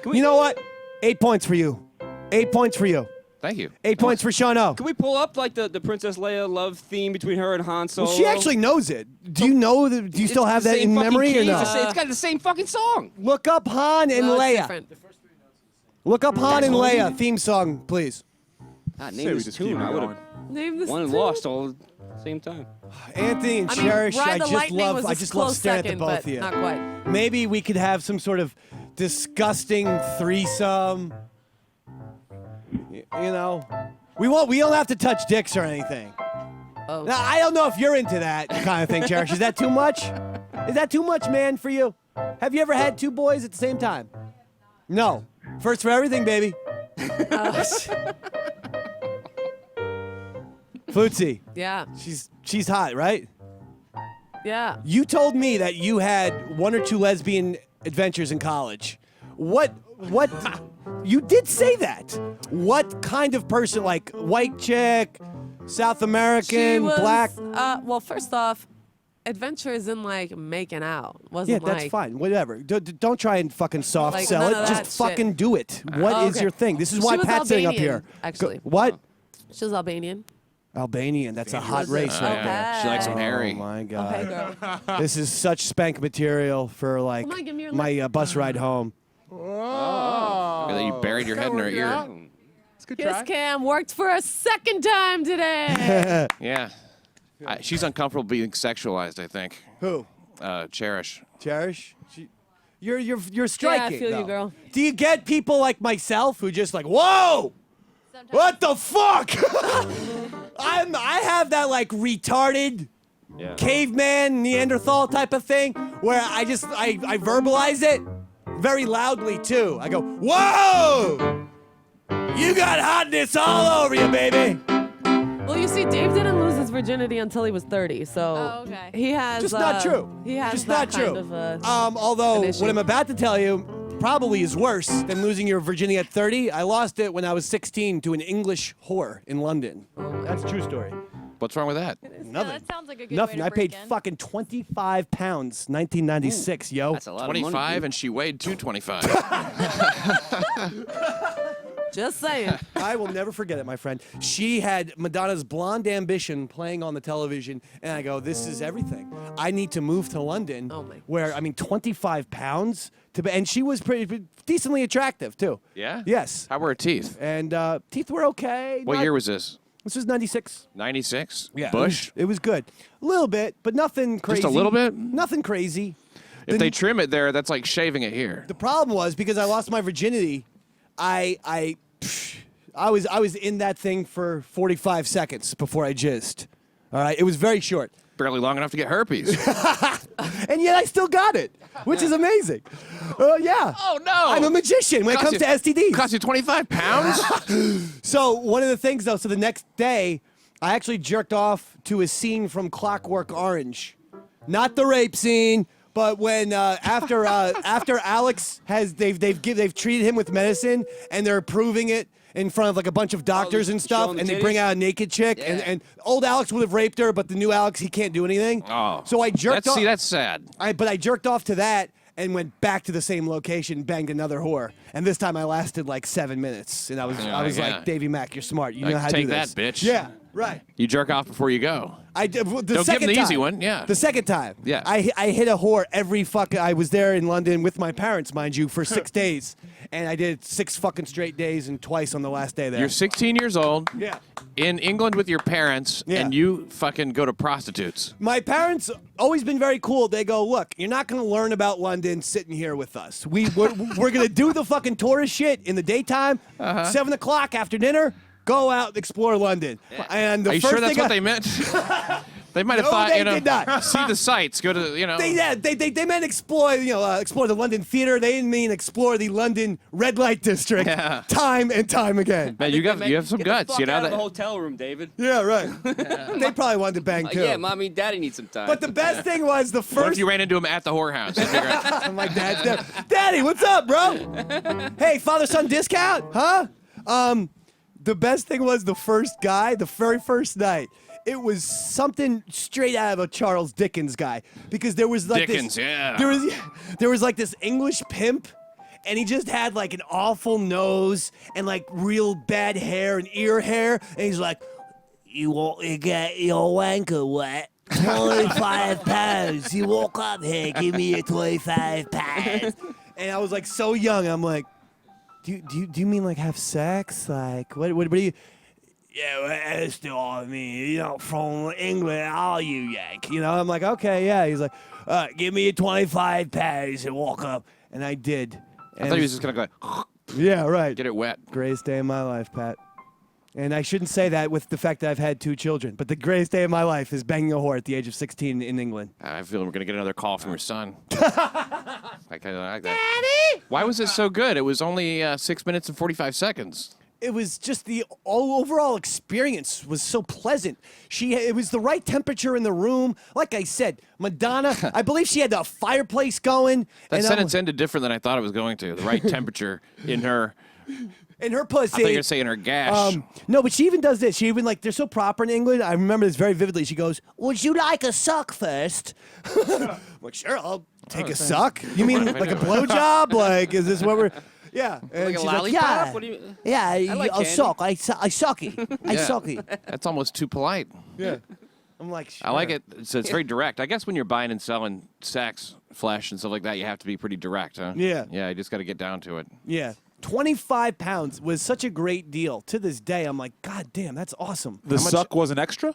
Can we- You know what? 8 points for you. 8 points for you. Thank you. 8 points for Sean O. Can we pull up like the Princess Leia love theme between her and Han Solo? Well, she actually knows it. Do you know? Do you still have that in memory or not? It's got the same fucking song. Look up Han and No, it's Leia. different. Look up Han and Leia theme song, please. God, Say name we this just keep tune. it I would going. have Name this won and tune. lost all at the same time. Anthony and I mean, Cherish, Ride I the just Lightning love. was I a just love close staring at second, the both but of you. not quite. Maybe we could have some sort of disgusting threesome. You know, we don't have to touch dicks or anything. Oh. Now I don't know if you're into that kind of thing, Cherish. Is that too much? Is that too much, man, for you? Have you ever had two boys at the same time? No. First for everything, baby. Flutesy, Yeah. she's hot, right? Yeah. You told me that you had one or two lesbian adventures in college. What you did say that. What kind of person, like white chick, South American, She was, black? Well, first off, adventure is in like making out. Yeah, Wasn't that's like fine. Whatever. Don't try and fucking soft Like, sell none it. of Just that shit. fucking do it. What is okay. your thing? This is She why was Pat's sitting up Albanian, here. actually. What? She was Albanian. Albanian. That's a hot race Okay. right there. She likes some hairy. Oh my Okay, god. girl. This is such spank material for like Come on, give me your my bus ride home. That you buried your head in her ear. Good Kiss try. cam worked for a second time today. Yeah. She's uncomfortable being sexualized, I think. Who? Cherish. Cherish? You're striking. I feel though. you, girl. Do you get people like myself who just like, whoa? Sometimes. What the fuck? I have that like retarded caveman Neanderthal type of thing where I verbalize it very loudly too. I go, whoa! You got hotness all over you, baby. Well, you see, Dave didn't lose his virginity until he was 30, so Oh, okay. he has Just not true. He has Just that not true. kind of Although an issue. what I'm about to tell you probably is worse than losing your virginity at 30. I lost it when I was 16 to an English whore in London. That's a true story. What's wrong with that? Nothing. Yeah, that sounds like a good Nothing. way to I paid break in. fucking 25 pounds, 1996, yo. That's a lot of money. 25, and she weighed 225. Just saying. I will never forget it, my friend. She had Madonna's Blonde Ambition playing on the television, and I go, this is everything. I need to move to London, where, 25 pounds, and she was pretty decently attractive, too. Yeah? Yes. How were her teeth? And teeth were okay. What year was this? This was 96. 96? Yeah. Bush? It was good. A little bit, but nothing crazy. Just a little bit? Nothing crazy. If they trim it there, that's like shaving it here. The problem was because I lost my virginity, I was in that thing for 45 seconds before I jizzed. All right, it was very short. Barely long enough to get herpes. And yet I still got it, which is amazing. Yeah. Oh, no. I'm a magician when it comes to STDs. Cost you 25 pounds? So one of the things, though, so the next day, I actually jerked off to a scene from Clockwork Orange. Not the rape scene, but when after Alex they've treated him with medicine and they're proving it in front of like a bunch of doctors and stuff, and they bring out a naked chick, and old Alex would have raped her, but the new Alex, he can't do anything. Oh. So I jerked off. See, that's sad. But I jerked off to that and went back to the same location, banged another whore, and this time I lasted like 7 minutes, and I was like, Davey Mack, you're smart, you know how to do Take this. that, bitch. Yeah, right. You jerk off before you go. I did Don't give second him the time. easy one, yeah. The second time. Yeah. I hit a whore every fucking. I was there in London with my parents, mind you, for 6 days, and I did 6 fucking straight days and twice on the last day there. You're 16 years old. Yeah. In England with your parents, Yeah. and you fucking go to prostitutes. My parents always been very cool. They go, look, you're not going to learn about London sitting here with us. We're going to do the fucking tourist shit in the daytime. 7 o'clock after dinner, go out and explore London. And the Are you first sure that's thing what they meant? They might have No, thought, they did not. see the sights, go to, They meant explore the London theater. They didn't mean explore the London red light district time and time again. Man, you have some guts, Get the fuck out of that. the hotel room, David. Yeah, right. They probably wanted to bang too. Yeah, mommy and daddy need some time. But the best thing was the What if first. you ran into him at the whorehouse? My dad's there. Daddy, what's up, bro? Hey, father-son discount, huh? The best thing was the first guy, the very first night. It was something straight out of a Charles Dickens guy because there was like Dickens, this. yeah. There was like this English pimp, and he just had like an awful nose and like real bad hair and ear hair, and he's like, "You want to get your wanker wet? 25 pounds. You walk up here, give me your 25 pounds." And I was like so young. I'm like, do you mean like have sex? Like what do you? Yeah, well, that's still all I mean. You're not from England, are you, Yank? You know, I'm like, okay, yeah. He's like, give me your 25 pounds and walk up. And I did. I thought he was just going to go, yeah, right. get it wet. Greatest day of my life, Pat. And I shouldn't say that with the fact that I've had 2 children, but the greatest day of my life is banging a whore at the age of 16 in England. I feel we're going to get another call from your son. I kind of like that. Daddy! Why was it so good? It was only 6 minutes and 45 seconds. It was just the overall experience was so pleasant. It was the right temperature in the room. Like I said, Madonna, I believe she had the fireplace going. That sentence ended different than I thought it was going to. The right temperature in her... In her pussy. I thought you were going to say in her gash. No, but she even does this. She even like, they're so proper in England. I remember this very vividly. She goes, "Would you like a suck first?" I'm like, sure, I'll take a suck. You mean like a blowjob? Like, is this what we're... Yeah. And like a she's lollipop? yeah. What do you... Yeah, like I'll candy. suck. I sucky. I Yeah. sucky. That's almost too polite. Yeah. I'm like, sure. I like it. So it's very direct. I guess when you're buying and selling sex, flesh, and stuff like that, you have to be pretty direct, huh? Yeah. Yeah, you just got to get down to it. Yeah. 25 pounds was such a great deal. To this day, I'm like, God damn, that's awesome. The suck was an extra?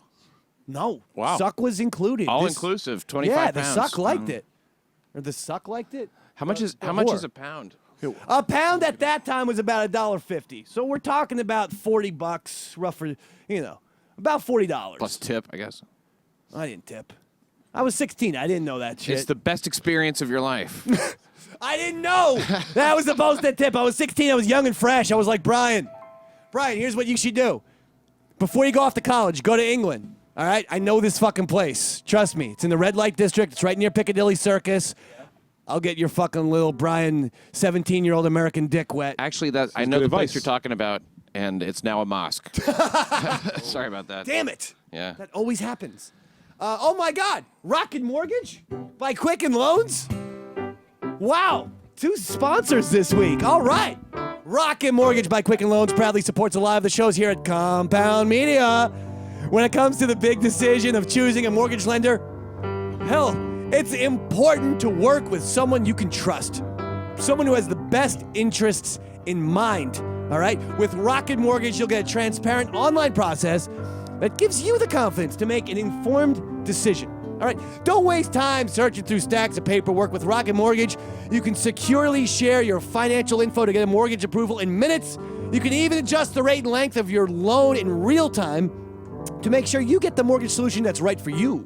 No. Wow. Suck was included. All inclusive, 25 pounds. pounds. Yeah, the suck liked it. Or the suck liked it? How much is a pound? A pound at that time was about $1.50. So we're talking about $40, roughly, about $40. Plus tip, I guess. I didn't tip. I was 16. I didn't know that shit. It's the best experience of your life. I didn't know that was supposed to tip. I was 16. I was young and fresh. I was like, Brian, here's what you should do. Before you go off to college, go to England. All right? I know this fucking place. Trust me. It's in the red light district. It's right near Piccadilly Circus. I'll get your fucking little Brian 17-year-old American dick wet. Actually, I know the place you're talking about, and it's now a mosque. Sorry about that. Damn it. Yeah. That always happens. Oh, my God. Rocket Mortgage by Quicken Loans. Wow. 2 sponsors this week. All right. Rocket Mortgage by Quicken Loans proudly supports a lot of the shows here at Compound Media. When it comes to the big decision of choosing a mortgage lender, hell, it's important to work with someone you can trust. Someone who has the best interests in mind. All right? With Rocket Mortgage, you'll get a transparent online process that gives you the confidence to make an informed decision. All right, don't waste time searching through stacks of paperwork. With Rocket Mortgage, you can securely share your financial info to get a mortgage approval in minutes. You can even adjust the rate and length of your loan in real time to make sure you get the mortgage solution that's right for you.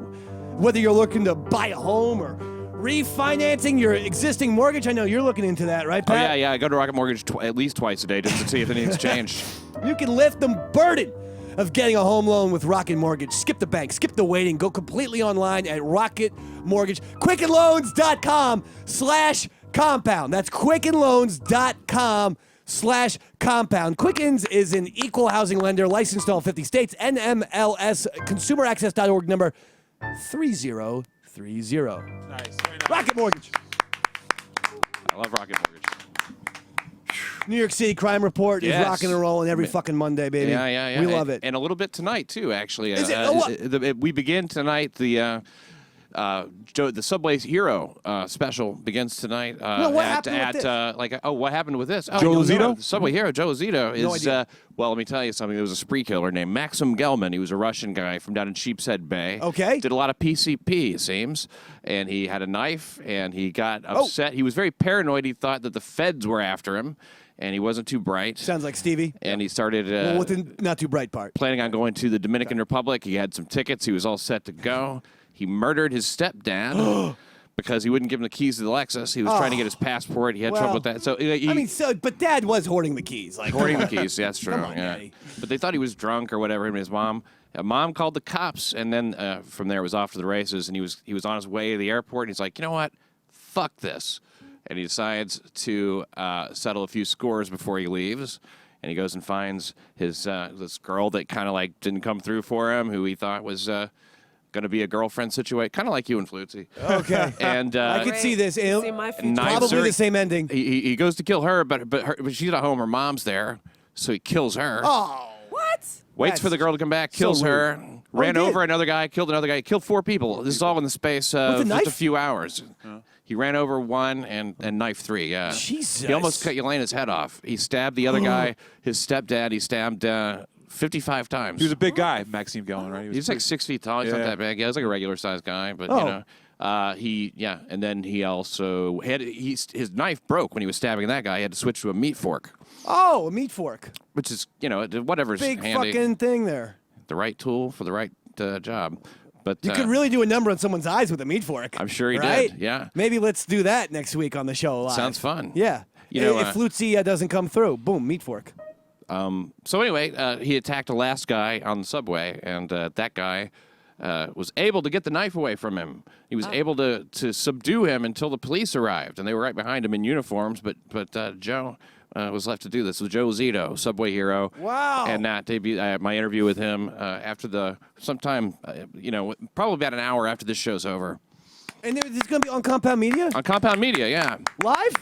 Whether you're looking to buy a home or refinancing your existing mortgage, I know you're looking into that, right, Pat? Oh, yeah. I go to Rocket Mortgage at least twice a day just to see if anything's changed. You can lift the burden of getting a home loan with Rocket Mortgage. Skip the bank, skip the waiting, go completely online at Rocket Mortgage. QuickenLoans.com/compound. That's QuickenLoans.com/compound. Quickens is an equal housing lender licensed in all 50 states. NMLS ConsumerAccess.org number 3030. Nice. Rocket Mortgage. I love Rocket Mortgage. New York City Crime Report is Yes. rocking and rolling every fucking Monday, baby. Yeah. We love it. And a little bit tonight, too, actually. Is it? We begin tonight. The Subway Hero special begins tonight. What happened with this? What happened with this? Oh, Joe no, Lozito? the Subway Hero, Joe Lozito, No is, idea. well, let me tell you something. There was a spree killer named Maxim Gelman. He was a Russian guy from down in Sheepshead Bay. Okay. Did a lot of PCP, it seems. And he had a knife, and he got upset. He was very paranoid. He thought that the feds were after him. And he wasn't too bright. Sounds like Stevie. And he started Well, with the not too bright part. planning on going to the Dominican Republic. He had some tickets. He was all set to go. He murdered his stepdad because he wouldn't give him the keys to the Lexus. He was trying to get his passport. He had trouble with that. So but Dad was hoarding the keys. Like hoarding the keys. That's true. Come on, yeah. Daddy. But they thought he was drunk or whatever. Him and his mom. Mom called the cops, and then from there it was off to the races. And he was on his way to the airport. And he's like, you know what? Fuck this. And he decides to settle a few scores before he leaves. And he goes and finds his this girl that kind of like didn't come through for him, who he thought was going to be a girlfriend situation, kind of like you and Flutesy. Okay. And I could see this. See my future. Probably the same ending. He goes to kill her, but she's not home. Her mom's there, so he kills her. Oh. What? Waits for the girl to come back, kills her, ran over another guy, killed another guy, killed 4 people. This is all in the space of just a few hours. He ran over 1 and knifed 3, yeah. Jesus. He almost cut Yelena's head off. He stabbed the other guy, his stepdad, he stabbed 55 times. He was a big guy, Maxime Gelman, right? He was like 6 feet tall. He's not that big. Yeah, he was like a regular-sized guy, but, and then he also had, his knife broke when he was stabbing that guy. He had to switch to a meat fork. Oh, a meat fork. Which is, whatever's Big handy. fucking thing there. The right tool for the right job. But You could really do a number on someone's eyes with a meat fork. I'm sure he right? did, yeah. Maybe let's do that next week on the show live. Sounds fun. Yeah. If Flutesy doesn't come through, boom, meat fork. So anyway, he attacked the last guy on the subway, and that guy was able to get the knife away from him. He was able to subdue him until the police arrived, and they were right behind him in uniforms, but Joe was left to do this. So Joe Lozito, Subway Hero. Wow. And I had my interview with him after sometime, probably about an hour after this show's over. And this is going to be on Compound Media? On Compound Media, yeah. Live?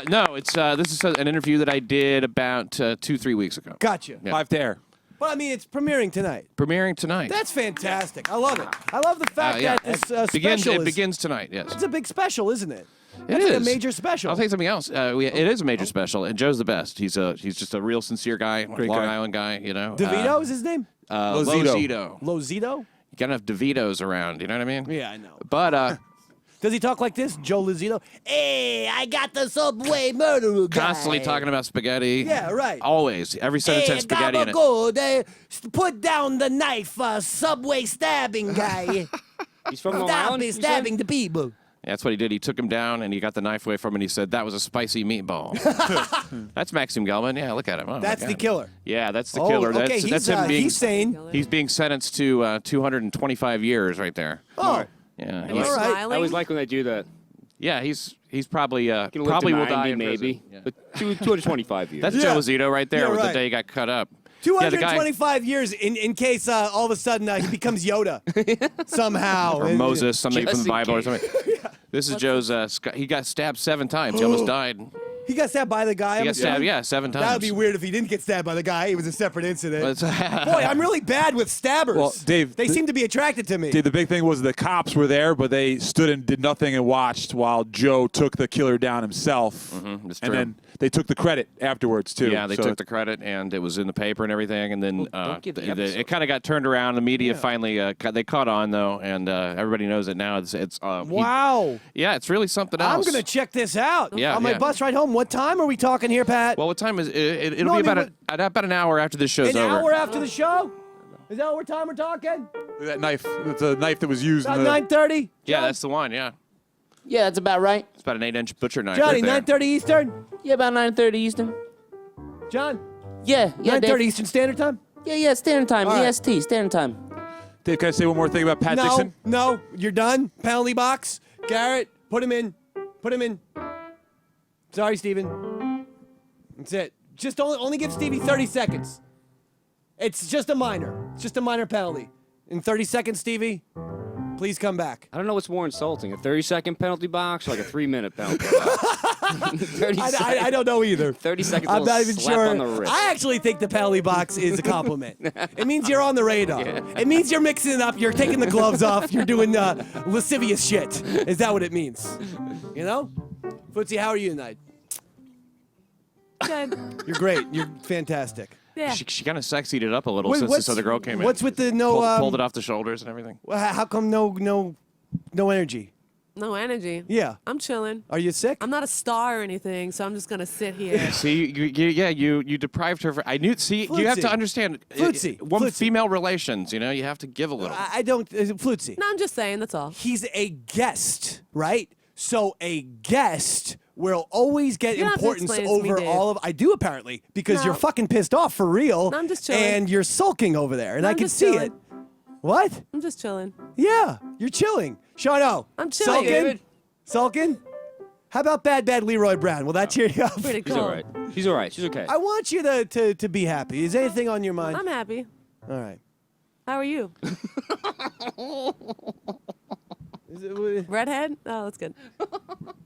No, it's this is an interview that I did about 2-3 weeks ago. Gotcha. Yeah. Live to air. Well, I mean, it's premiering tonight. Premiering tonight. That's fantastic. I love it. I love the fact that this special It begins tonight, yes. It's a big special, isn't it? That's like a major special. I'll tell you something else. It is a major special, and Joe's the best. He's just a real sincere guy, Long Island guy. You know, DeVito is his name. Lozito. Lozito. You got enough DeVitos around. You know what I mean? Yeah, I know. But does he talk like this, Joe Lozito? Hey, I got the Subway murderer guy. Constantly talking about spaghetti. Yeah, right. Always. Every sentence has spaghetti in it. Good. Put down the knife, Subway stabbing guy. He's from Long Island. Stop stabbing the people. Yeah, that's what he did. He took him down, and he got the knife away from him, and he said, that was a spicy meatball. That's Maxim Gelman. Yeah, look at him. Oh, that's the killer. Yeah, that's the killer. Okay, that's him being, he's sane. He's being sentenced to 225 years right there. Oh. Yeah. Are you smiling? I always like when they do that. Yeah, he's probably will die in maybe. prison. But 225 years. That's Joe Lozito right there with right. the day he got cut up. 225 years in case all of a sudden he becomes Yoda somehow. Or Moses, something from the Bible or something. This is Joe's, he got stabbed 7 times. He almost died. He got stabbed by the guy? He got stabbed, 7 times. That would be weird if he didn't get stabbed by the guy. It was a separate incident. Boy, I'm really bad with stabbers. Well, Dave, they seem to be attracted to me. Dave, the big thing was the cops were there, but they stood and did nothing and watched while Joe took the killer down himself. That's and true. then they took the credit afterwards, too. Yeah, they took the credit, and it was in the paper and everything. And then it kind of got turned around. The media finally, they caught on, though, and everybody knows it now. Wow. It's really something else. I'm going to check this out. Yeah, on my bus ride home. What time are we talking here, Pat? Well, what time is it? It'll be about an hour after this show's over. An hour after the show? Is that what time we're talking? That knife. It's a knife that was used About in the... 9:30? Yeah, that's the one, yeah. Yeah, that's about right. It's about an 8-inch butcher knife Johnny, right there. 9:30 Eastern? Yeah, about 9:30 Eastern. John? Yeah, 9:30 Eastern Standard Time? Yeah, Standard Time. All right. EST, Standard Time. Dave, can I say one more thing about Pat Dixon? No, you're done. Penalty box. Garrett, put him in. Put him in. Sorry, Steven. That's it. Just only give Stevie 30 seconds. It's just a minor. It's just a minor penalty. In 30 seconds, Stevie, please come back. I don't know what's more insulting, a 30-second penalty box or like a 3-minute penalty box. 30 seconds. I don't know either. 30 seconds. I'm not even slap sure. On the wrist. I actually think the penalty box is a compliment. It means you're on the radar. Yeah. It means you're mixing it up. You're taking the gloves off. You're doing lascivious shit. Is that what it means? You know? Flutesy, how are you tonight? Good. You're great. You're fantastic. Yeah. She kind of sexied it up a little since this other girl came in. What's with the pulled it off the shoulders and everything? Well, how come no energy? No energy. Yeah. I'm chilling. Are you sick? I'm not a star or anything, so I'm just gonna sit here. See, you deprived her. You have to understand. Flutesy. Female relations, you have to give a little. I don't. Flutesy. No, I'm just saying. That's all. He's a guest, right? So a guest will always get importance over all of. I do apparently because you're fucking pissed off for real. No, I'm just chilling. And you're sulking over there, and I can see it. What? I'm just chilling. Yeah, you're chilling. Shano. I'm chilling. Sulking? David. Sulking? How about bad Leroy Brown? Will that cheer you up? Pretty cool. She's all right. She's all right. She's okay. I want you to be happy. Is anything on your mind? I'm happy. All right. How are you? Redhead? Oh, that's good.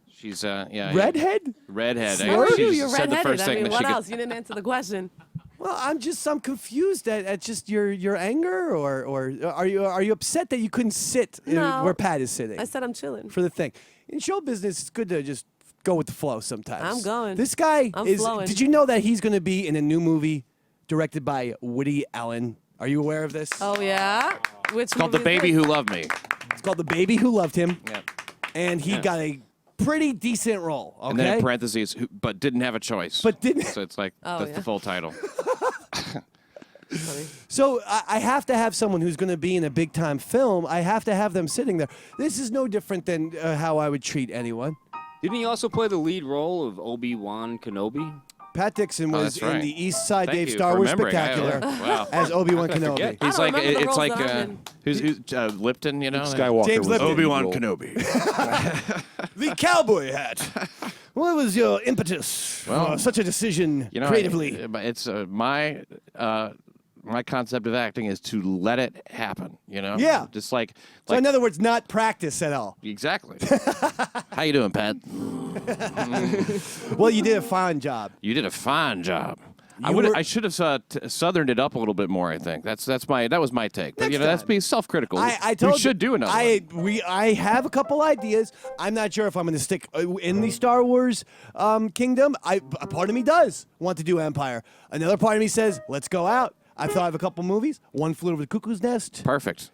She's yeah. Redhead? Redhead. How are you? She You're said the redheaded. first I thing mean, that what she could- else? You didn't answer the question. Well, I'm confused at just your anger, or are you upset that you couldn't sit No. where Pat is sitting? I said I'm chilling. For the thing. In show business, it's good to just go with the flow sometimes. I'm going. This guy I'm is. flowing. Did you know that he's going to be in a new movie directed by Woody Allen? Are you aware of this? Oh yeah. Which It's called The movie is Baby this? Who Loved Me. It's called The Baby Who Loved Him. Yeah. And he got a pretty decent role. Okay. And then in parentheses, but didn't have a choice. But didn't. So it's like Oh, that's yeah. the full title. So I have to have someone who's going to be in a big time film. I have to have them sitting there. This is no different than how I would treat anyone. Didn't he also play the lead role of Obi-Wan Kenobi? Pat Dixon was that's right. in the East Side Thank Dave you Star for Wars remembering. Spectacular Wow. as Obi-Wan Kenobi. forget. He's I like don't remember the it's roles like that I'm in. who's Lipton, Skywalker James was Lipton. Obi-Wan role. Kenobi. The cowboy hat. What was your impetus for such a decision creatively? It's my concept of acting is to let it happen. Yeah. Just like So in other words, not practice at all. exactly. How you doing, Pat? Well, you did a fine job. You did a fine job. I should have southerned it up a little bit more. I think that was my take. But that's being self-critical. I told we should do another. I have a couple ideas. I'm not sure if I'm going to stick in the Star Wars kingdom. A part of me does want to do Empire. Another part of me says, let's go out. I thought of a couple movies. One Flew Over the Cuckoo's Nest. Perfect.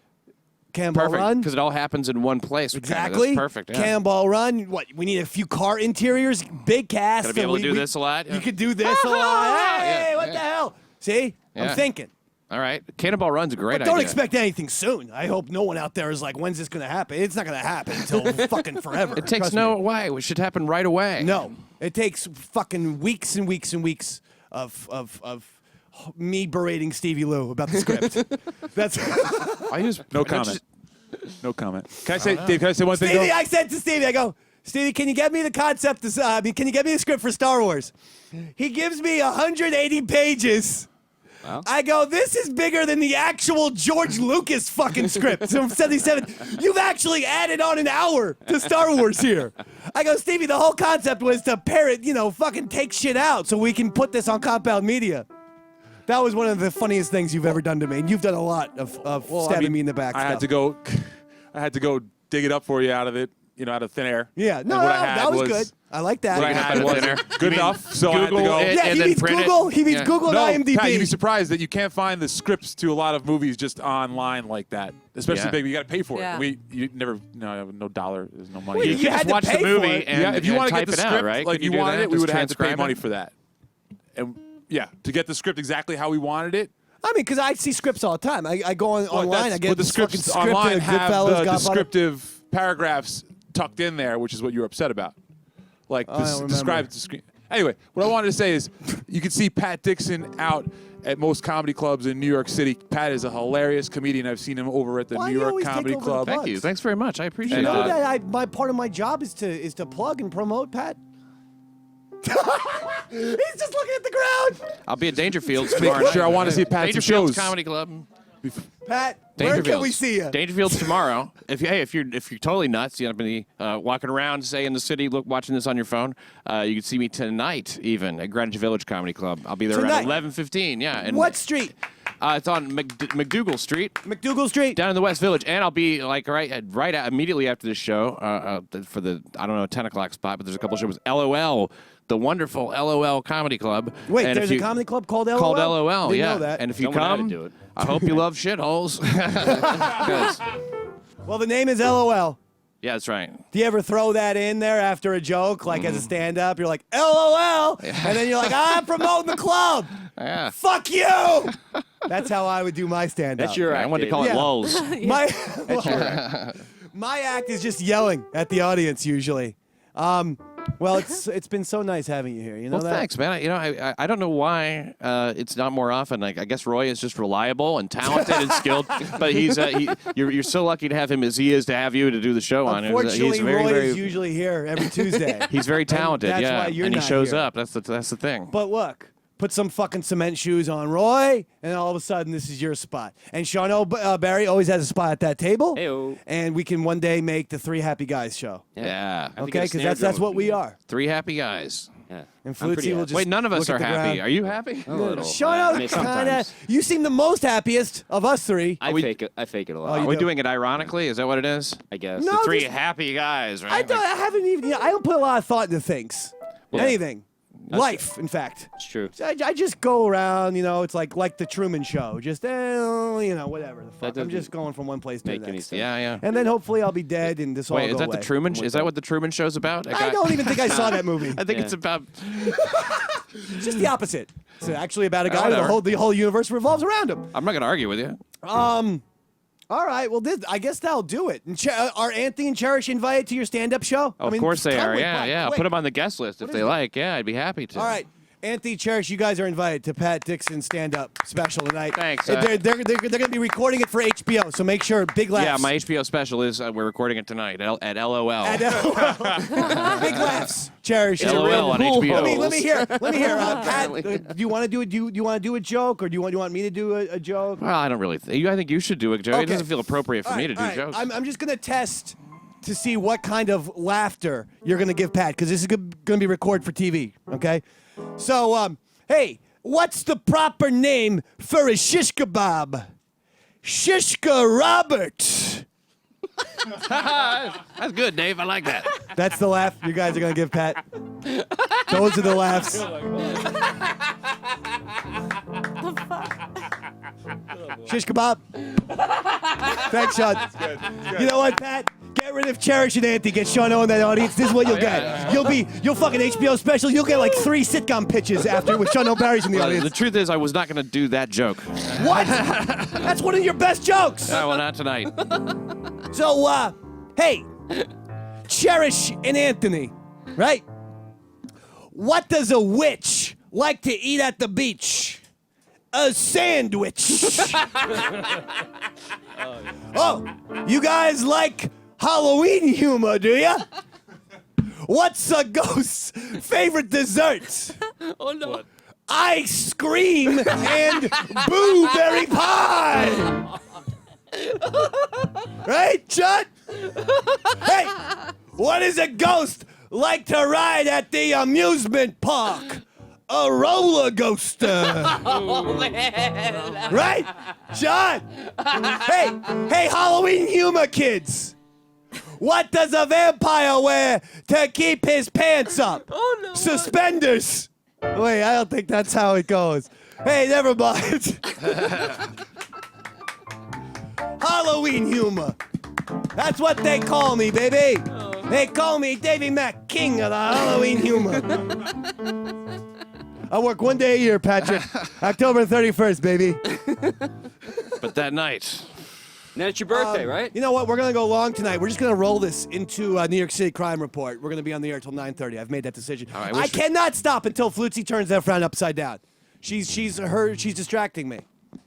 Cannonball Run. Because it all happens in one place. Exactly. That's perfect. Yeah. Cannonball Run. What? We need a few car interiors. Big cast. Gotta be able to do this a lot. Yeah. You could do this a lot. Hey, what the hell? See? Yeah. I'm thinking. All right. Cannonball Run's a great idea. Don't expect anything soon. I hope no one out there is like, when's this going to happen? It's not going to happen until fucking forever. It takes why? It should happen right away. No. It takes fucking weeks and weeks and weeks of me berating Stevie Lou about the script. That's no comment. No comment. Can I say, Dave? Can I say one thing? Stevie, I said to Stevie, I go, Stevie, can you get me the concept? Can you get me the script for Star Wars? He gives me 180 pages. Wow. I go, this is bigger than the actual George Lucas fucking script from 77. You've actually added on an hour to Star Wars here. I go, Stevie, the whole concept was to parrot, fucking take shit out so we can put this on Compound Media. That was one of the funniest things you've ever done to me, and you've done a lot of stabbing me in the back. I had to go dig it up for you out of it, out of thin air. Yeah, no, that was good. I like that. What I had was good enough, so I had to Google go. it Yeah, and he then means print Google. it. He means Google and IMDb. Pat, you'd be surprised that you can't find the scripts to a lot of movies just online like that. Especially big, you got to pay for it. You never, no dollar, there's no money. Wait, You you can had just to watch the pay for movie it. and if you want to get type the it script out, right? like Can you do wanted that? it, we Just would have had to pay transcribe money it? for that. And to get the script exactly how we wanted it. I mean, because I see scripts all the time. I go online, I get the this fucking scripts script online of have Goodfellas, the Godfather. descriptive paragraphs tucked in there, which is what you're upset about. Like describe the screen. Anyway, what I wanted to say is, you can see Pat Dixon out at most comedy clubs in New York City. Pat is a hilarious comedian. I've seen him over at the New York Comedy Club. Thank you. Thanks very much. I appreciate You know that. that my part of my job is to plug and promote Pat. He's just looking at the ground. I'll be at Dangerfields tomorrow night. Sure, I want to see Pat at some Dangerfields shows. Comedy Club. Pat, where can we see you? Dangerfields tomorrow. If you're totally nuts, you're gonna be walking around, say in the city, watching this on your phone. You can see me tonight, even at Greenwich Village Comedy Club. I'll be there around 11:15. Yeah. And what street? It's on McDougal Street. McDougal Street. Down in the West Village, and I'll be like right immediately after the show for the 10 o'clock spot. But there's a couple shows. LOL. The wonderful LOL Comedy Club. Wait, there's a comedy club called LOL? Called LOL, Didn't yeah. know that. And if you come, I hope you love shitholes. Well, the name is LOL. Yeah, that's right. Do you ever throw that in there after a joke, like as a stand-up? You're like, LOL, and then you're like, I'm promoing the club. Yeah. Fuck you. That's how I would do my stand-up. That's your act. I wanted to call it lulls. My act is just yelling at the audience usually. Well, it's been so nice having you here. You know Well, that? thanks, man. I don't know why it's not more often. Like, I guess Roy is just reliable and talented and skilled, but you're so lucky to have him as he is to have you to do the show on. Unfortunately, He's very, Roy very, is usually here every Tuesday. He's very talented, that's yeah, why you're and he not shows here. up. That's the thing. But look, put some fucking cement shoes on Roy, and all of a sudden this is your spot. And Sean O'Barry always has a spot at that table. Heyo. And we can one day make the Three Happy Guys show. Yeah. Okay, because that's what we are. Three happy guys. Yeah. And Flutesy will just Wait, none of us look are at the happy. ground. Are you happy? A little. Sean Maybe kind of. sometimes. You seem the most happiest of us three. I fake it a lot. Are we doing it ironically? Is that what it is? I guess. No, The three just- happy guys, right? I haven't even. I don't put a lot of thought into things. Yeah. Anything. Life, in fact. It's true. I just go around, it's like the Truman Show. Just, whatever the fuck. I'm doesn't just going from one place to the make any next. sense. Yeah. And then hopefully I'll be dead and this all Wait, go is that away. the Truman? Is that what the Truman Show's about? I don't even think I saw that movie. I think Yeah. it's about. It's just the opposite. It's actually about a guy whatever. the whole universe revolves around him. I'm not going to argue with you. All right, well, I guess that'll do it. And are Anthony and Cherish invited to your stand-up show? Of course they are. Yeah. I'll Wait. put them on the guest list if they like. Yeah, I'd be happy to. All right. Anthony, Cherish, you guys are invited to Pat Dixon's stand-up special tonight. Thanks. They're going to be recording it for HBO, so make sure, big laughs. Yeah, my HBO special is we're recording it tonight at LOL. Big laughs, Cherish. LOL on HBO. Let me hear. Pat, do you want to do a joke, or do you want me to do a joke? Well, I don't really think. I think you should do it, Joey. It Okay. doesn't feel appropriate for me to do All right. jokes. I'm just going to test to see what kind of laughter you're going to give Pat, because this is going to be recorded for TV, okay? So, hey, What's the proper name for a shish kebab? Shishka Robert. That's good, Dave. I like that. That's the laugh you guys are going to give Pat. Those are the laughs. Shish kebab. Thanks, Sean. You know what, Pat? Get rid of Cherish and Anthony. Get Sean O in that audience. This is what you'll get. You'll fucking HBO special. You'll get like 3 sitcom pitches after with Sean O'Barry's in the audience. The truth is, I was not going to do that joke. What? That's one of your best jokes. Well, not tonight. So, hey, Cherish and Anthony, right? What does a witch like to eat at the beach? A sandwich. Oh, you guys like Halloween humor, do ya? What's a ghost's favorite dessert? Oh, no. What? Ice cream and blueberry pie. Right, Chut? Hey, what does a ghost like to ride at the amusement park? A roller coaster. Oh, man. Right? John? Hey, Halloween humor kids. What does a vampire wear to keep his pants up? Oh, no. Suspenders. Wait, I don't think that's how it goes. Hey, never mind. Halloween humor. That's what they call me, baby. Oh. They call me Davy Mac, king of the Halloween humor. I work one day a year, Patrick. October 31st, baby. But that night. And it's your birthday, right? You know what? We're going to go long tonight. We're just going to roll this into New York City Crime Report. We're going to be on the air till 9:30. I've made that decision. Right, I cannot stop until Flutesy turns that frown upside down. She's distracting me.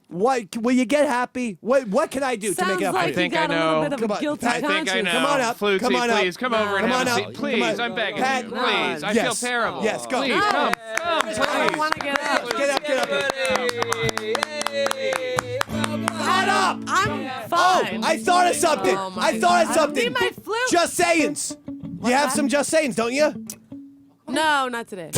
What? Will you get happy? What can I do to make it up? Like I think you I got know. A little bit of a guilty I think I know. Come on up. Flutesy, Come on up. please, come over and Come have on a up. seat. Please, Come on. I'm begging Pat, you. Please, I feel terrible. Yes, go. Please, come. I want to get up. Get up. Shut up. I'm fine. I thought of something. Oh, I thought of I something. need my flute. Just sayings. You have some just sayings, don't you? No, not today.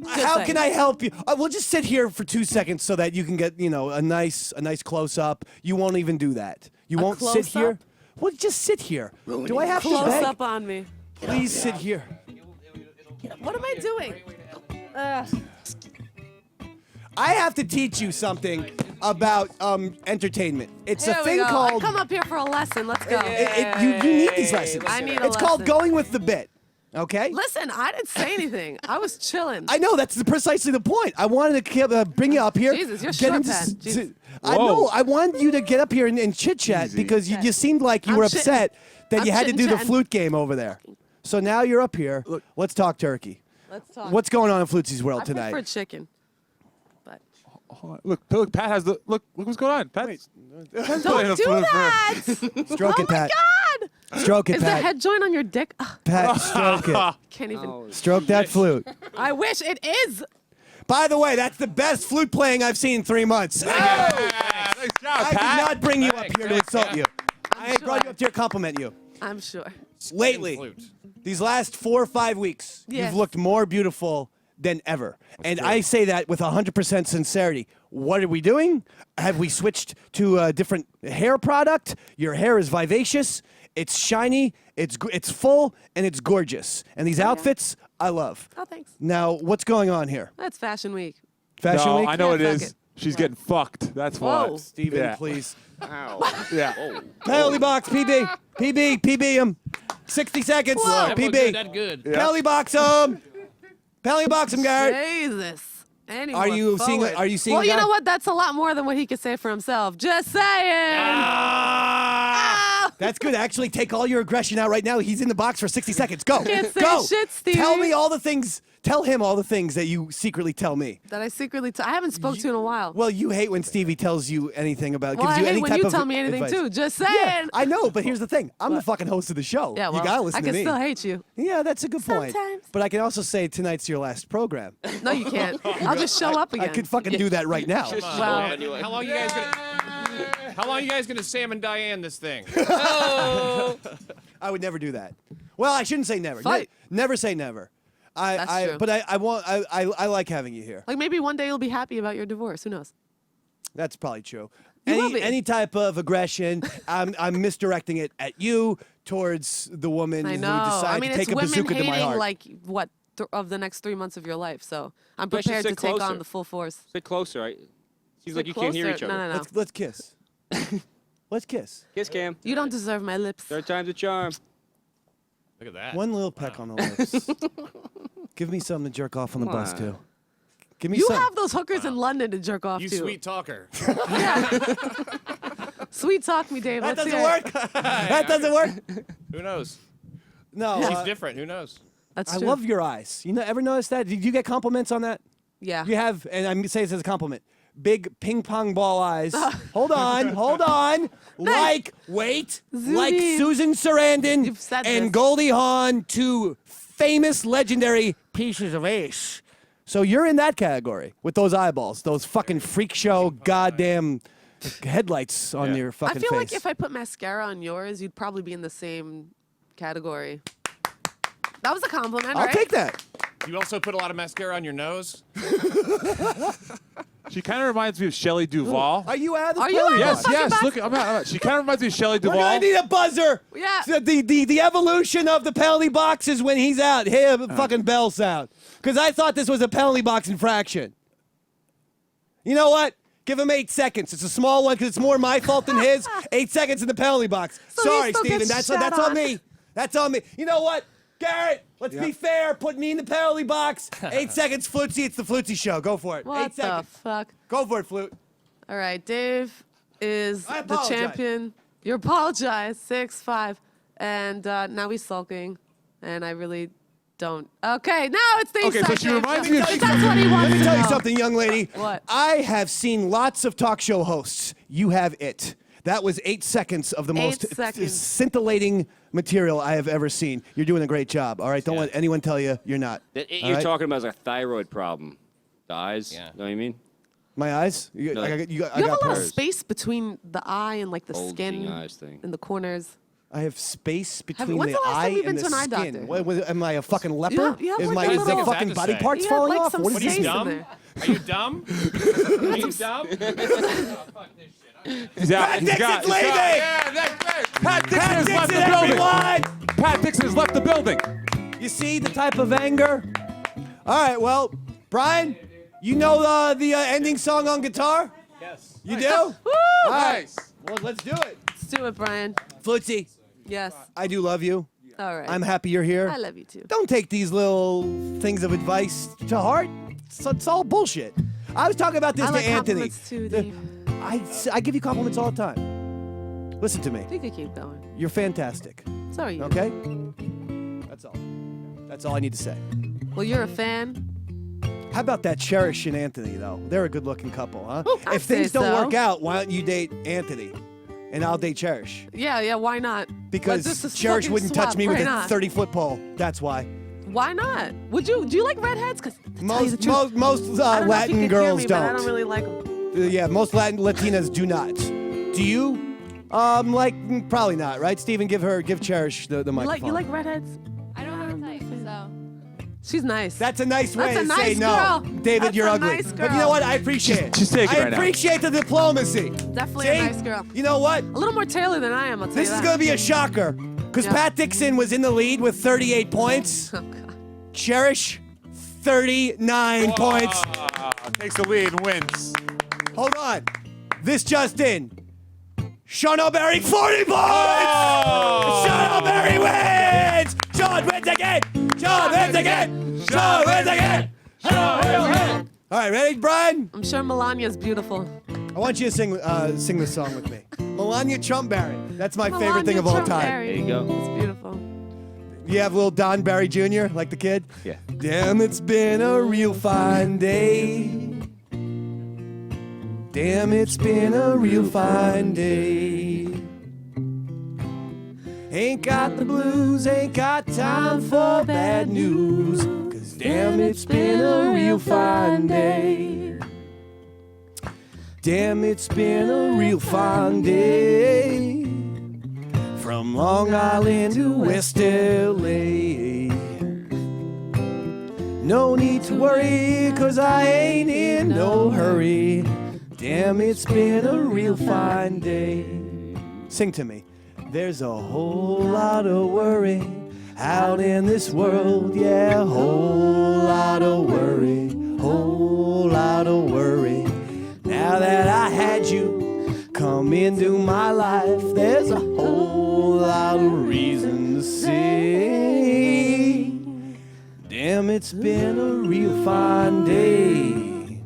How can I help you? We'll just sit here for 2 seconds so that you can get, a nice close up. You won't even do that. You won't sit close-up? here. Well, just sit here. Do I have to Close beg? up on me. Please sit here. What am I doing? I have to teach you something about entertainment. It's Here a we thing go. called. I come up here for a lesson. Let's go. You need these lessons. I need a It's called lesson. going with the bit. Okay? Listen, I didn't say anything. I was chilling. I know, that's precisely the point. I wanted to bring you up here. Jesus, you're get short, into Pat. Jesus. I know. I wanted you to get up here and chit-chat because you seemed like you I'm were chitting. upset that I'm you had to do the chitting-chatting. flute game over there. So now you're up here. Let's talk turkey. Let's talk. What's going on in Flutesy's world I tonight? prefer chicken. But Look, Pat has the look what's going on. Pat's don't do that. Stroke Oh it, my Pat. God. Stroke it, Is the Pat. head joint on your dick? Ugh, Pat, stroke it. can't even. Stroke that flute. I wish it is. By the way, that's the best flute playing I've seen in 3 months. Nice job, I did Pat. not bring you up here to insult you. I brought you up here to compliment you. I'm sure. Lately, these last 4 or 5 weeks, Yes. you've looked more beautiful than ever. And I say that with 100% sincerity. What are we doing? Have we switched to a different hair product? Your hair is vivacious. It's shiny. It's full, and it's gorgeous. And these outfits, I love. Oh, thanks. Now, what's going on here? That's Fashion Week. Fashion No, Week? I know Yeah, it fuck is. it. She's getting fucked. That's why. Whoa. Steven, Yeah. please. Yeah. Penalty box, PB him. 60 seconds. Whoa. PB. That good. Penalty box him. Penalty box him, Garrett. Jesus. Anyway, Are you seeing? Are you seeing? Well, a you guy? know what? That's a lot more than what he could say for himself. Just saying. Ah! That's good. Actually, take all your aggression out right now. He's in the box for 60 seconds. Go. Can't say Go. shit, Stevie. Tell me all the things. Tell him all the things that you secretly tell me. That I secretly. I haven't spoke to in a while. Well, you hate when Stevie tells you anything about. Well, gives I you hate any when type you of tell me anything advice. too. Just saying. Yeah, I know, but here's the thing. I'm the fucking host of the show. Yeah, well, you gotta listen I to can me. still hate you. Yeah, that's a good point. Sometimes. But I can also say tonight's your last program. No, you can't. I'll just show up again. I could fucking do that right now. Well, How long you guys gonna Sam and Diane this thing? I would never do that. Well, I shouldn't say never. Fight. Never say never. That's true. But I like having you here. Like maybe one day you'll be happy about your divorce. Who knows? That's probably true. You will be. Any type of aggression, I'm misdirecting it at you towards the woman I who know. decided I mean, to take it's a women bazooka to my hating heart. like what of the next 3 months of your life. So I'm You guys should prepared to sit take on closer. the full force. Sit closer. Right? Seems Sit like you can't hear closer. each other. No. Let's kiss. Let's kiss. Kiss cam. You don't deserve my lips. Third time's a charm. Look at that. One little peck on the lips. Give me something to jerk off on the bus Wow. too. Give me You some. have those hookers in London to jerk off You to. sweet talker. Sweet talk me, Dave. That Let's doesn't hear work. it. That doesn't work. Who knows? No. He's different. Who knows? That's I true. love your eyes. You ever notice that? Did you get compliments on that? Yeah. You have, and I say this as a compliment. Big ping pong ball eyes. Hold on. Like Zooey. Susan Sarandon You've said and this. Goldie Hawn, two famous, legendary pieces of ace. So you're in that category with those eyeballs, those fucking freak show, goddamn headlights on your I fucking feel face. like if I put mascara on yours, you'd probably be in the same category. That was a compliment, I'll right? take that. You also put a lot of mascara on your nose. She kind of reminds me of Shelley Duvall. Are you out of the Are you penalty out of box? the Yes. fucking Look, I'm not. She kind of reminds me of Shelley We're Duvall. gonna need a buzzer. Yeah. So the evolution of the penalty box is when he's out. Hear the fucking bell sound. Because I thought this was a penalty box infraction. You know what? Give him 8 seconds. It's a small one because it's more my fault than his. 8 seconds in the penalty box. So he Sorry, still Steven. gets That's shat on on. me. That's on me. You know what? Garrett, let's be fair. Put me in the penalty box. 8 seconds, Flutesy. It's the Flutesy show. Go for it. 8 What the seconds. fuck? Go for it, Flute. All right, Dave is I the apologize. champion. You apologize. 6-5. And now he's sulking. And I really don't. Okay, now it's the Okay, so she reminds me of- That's what he wants Let me to tell you know. something, young lady. What? I have seen lots of talk show hosts. You have it. That was 8 seconds of the 8 most seconds. scintillating material I have ever seen. You're doing a great job. All right, don't let anyone tell you you're not. That All you're right? talking about is a thyroid problem. The eyes. Yeah. Know what I mean? My eyes? I You got have a lot of pears. space betwing the eye and like the Bulging skin eyes thing. in the corners. I have space between when's the the last time eye you've and been the to an eye skin. doctor? What, am I a fucking leper? you have is like my a is the little- fucking What's that body to say? parts You have, falling like, off? some What is What are you space in dumb? there. Are you dumb? Are you dumb? He's out. Pat He's Dixon's got- he's leaving! got- Yeah, Pat Dixon Pat has left Dixon, the building. everyone! Pat Dixon has left the building. You see the type of anger? All right, well, Brian, you know the ending song on guitar? Yes. You do? Woo! All right. Nice. Well, let's do it. Let's do it, Brian. Flutesy, Yes. I do love you. All right. I'm happy you're here. I love you too. Don't take these little things of advice to heart. It's all bullshit. I was talking about this I to like Anthony. compliments too, Dave. I give you compliments all the time. Listen to me. You could keep going. You're fantastic. So are you. Okay? That's all. That's all I need to say. Well, you're a fan. How about that Cherish and Anthony, though? They're a good-looking couple, huh? I'd If things say don't so. work out, why don't you date Anthony? And I'll date Cherish. Yeah, why not? Because Let's just Cherish fucking wouldn't touch swap me with right a on. 30-foot pole. That's why. Why not? Would you? Do you like redheads? Because Most I don't know if you Latin can hear girls me, don't. But I don't really like them. Yeah, most Latinas do not. Do you? Probably not, right? Steven, give Cherish the microphone. You like redheads? I don't have a type, so. She's nice. That's a nice way That's to a say nice no. girl. David, That's you're a ugly. nice But you know girl. what? I appreciate it. She's taking I right now. appreciate the diplomacy. Definitely See? a nice girl. You know what? A little more Taylor than I am, I'll tell This you is that. going to be a shocker. Because Yeah. Pat Dixon was in the lead with 38 points. Oh, God. Cherish, 39 points. Takes the lead and wins. Hold on. This just in. Sean O'Berry, 40 points! Oh! Sean O'Berry wins! Sean wins again! Sean wins again! Sean wins again! Sean wins again! All right, ready, Brian? I'm sure Melania's beautiful. I want you to sing this song with me. Melania Trumpberry. That's my favorite Melania thing of all time. Trump-Berry. There you go. It's beautiful. You have little Don Barry Jr., like the kid? Yeah. Damn, it's been a real fine day. Damn, it's been a real fine day. Ain't got the blues, ain't got time for bad news. 'Cause damn, it's been a real fine day. Damn, it's been a real fine day. From Long Island to West LA. No need to worry, 'cause I ain't in no hurry. Damn, it's been a real fine day. Sing to me. There's a whole lot of worry out in this world, yeah, a whole lot of worry, whole lot of worry. Now that I had you come into my life, there's a whole lot of reason to sing. Damn, it's been a real fine day.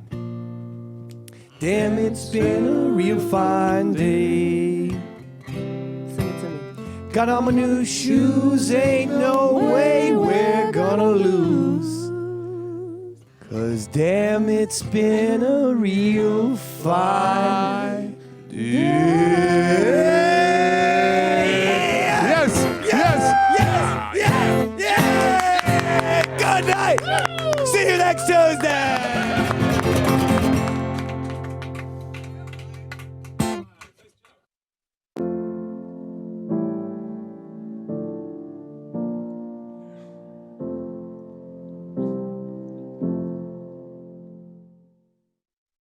Damn, it's been a real fine day. Got on my new shoes, ain't no way we're gonna lose. 'Cause damn, it's been a real fine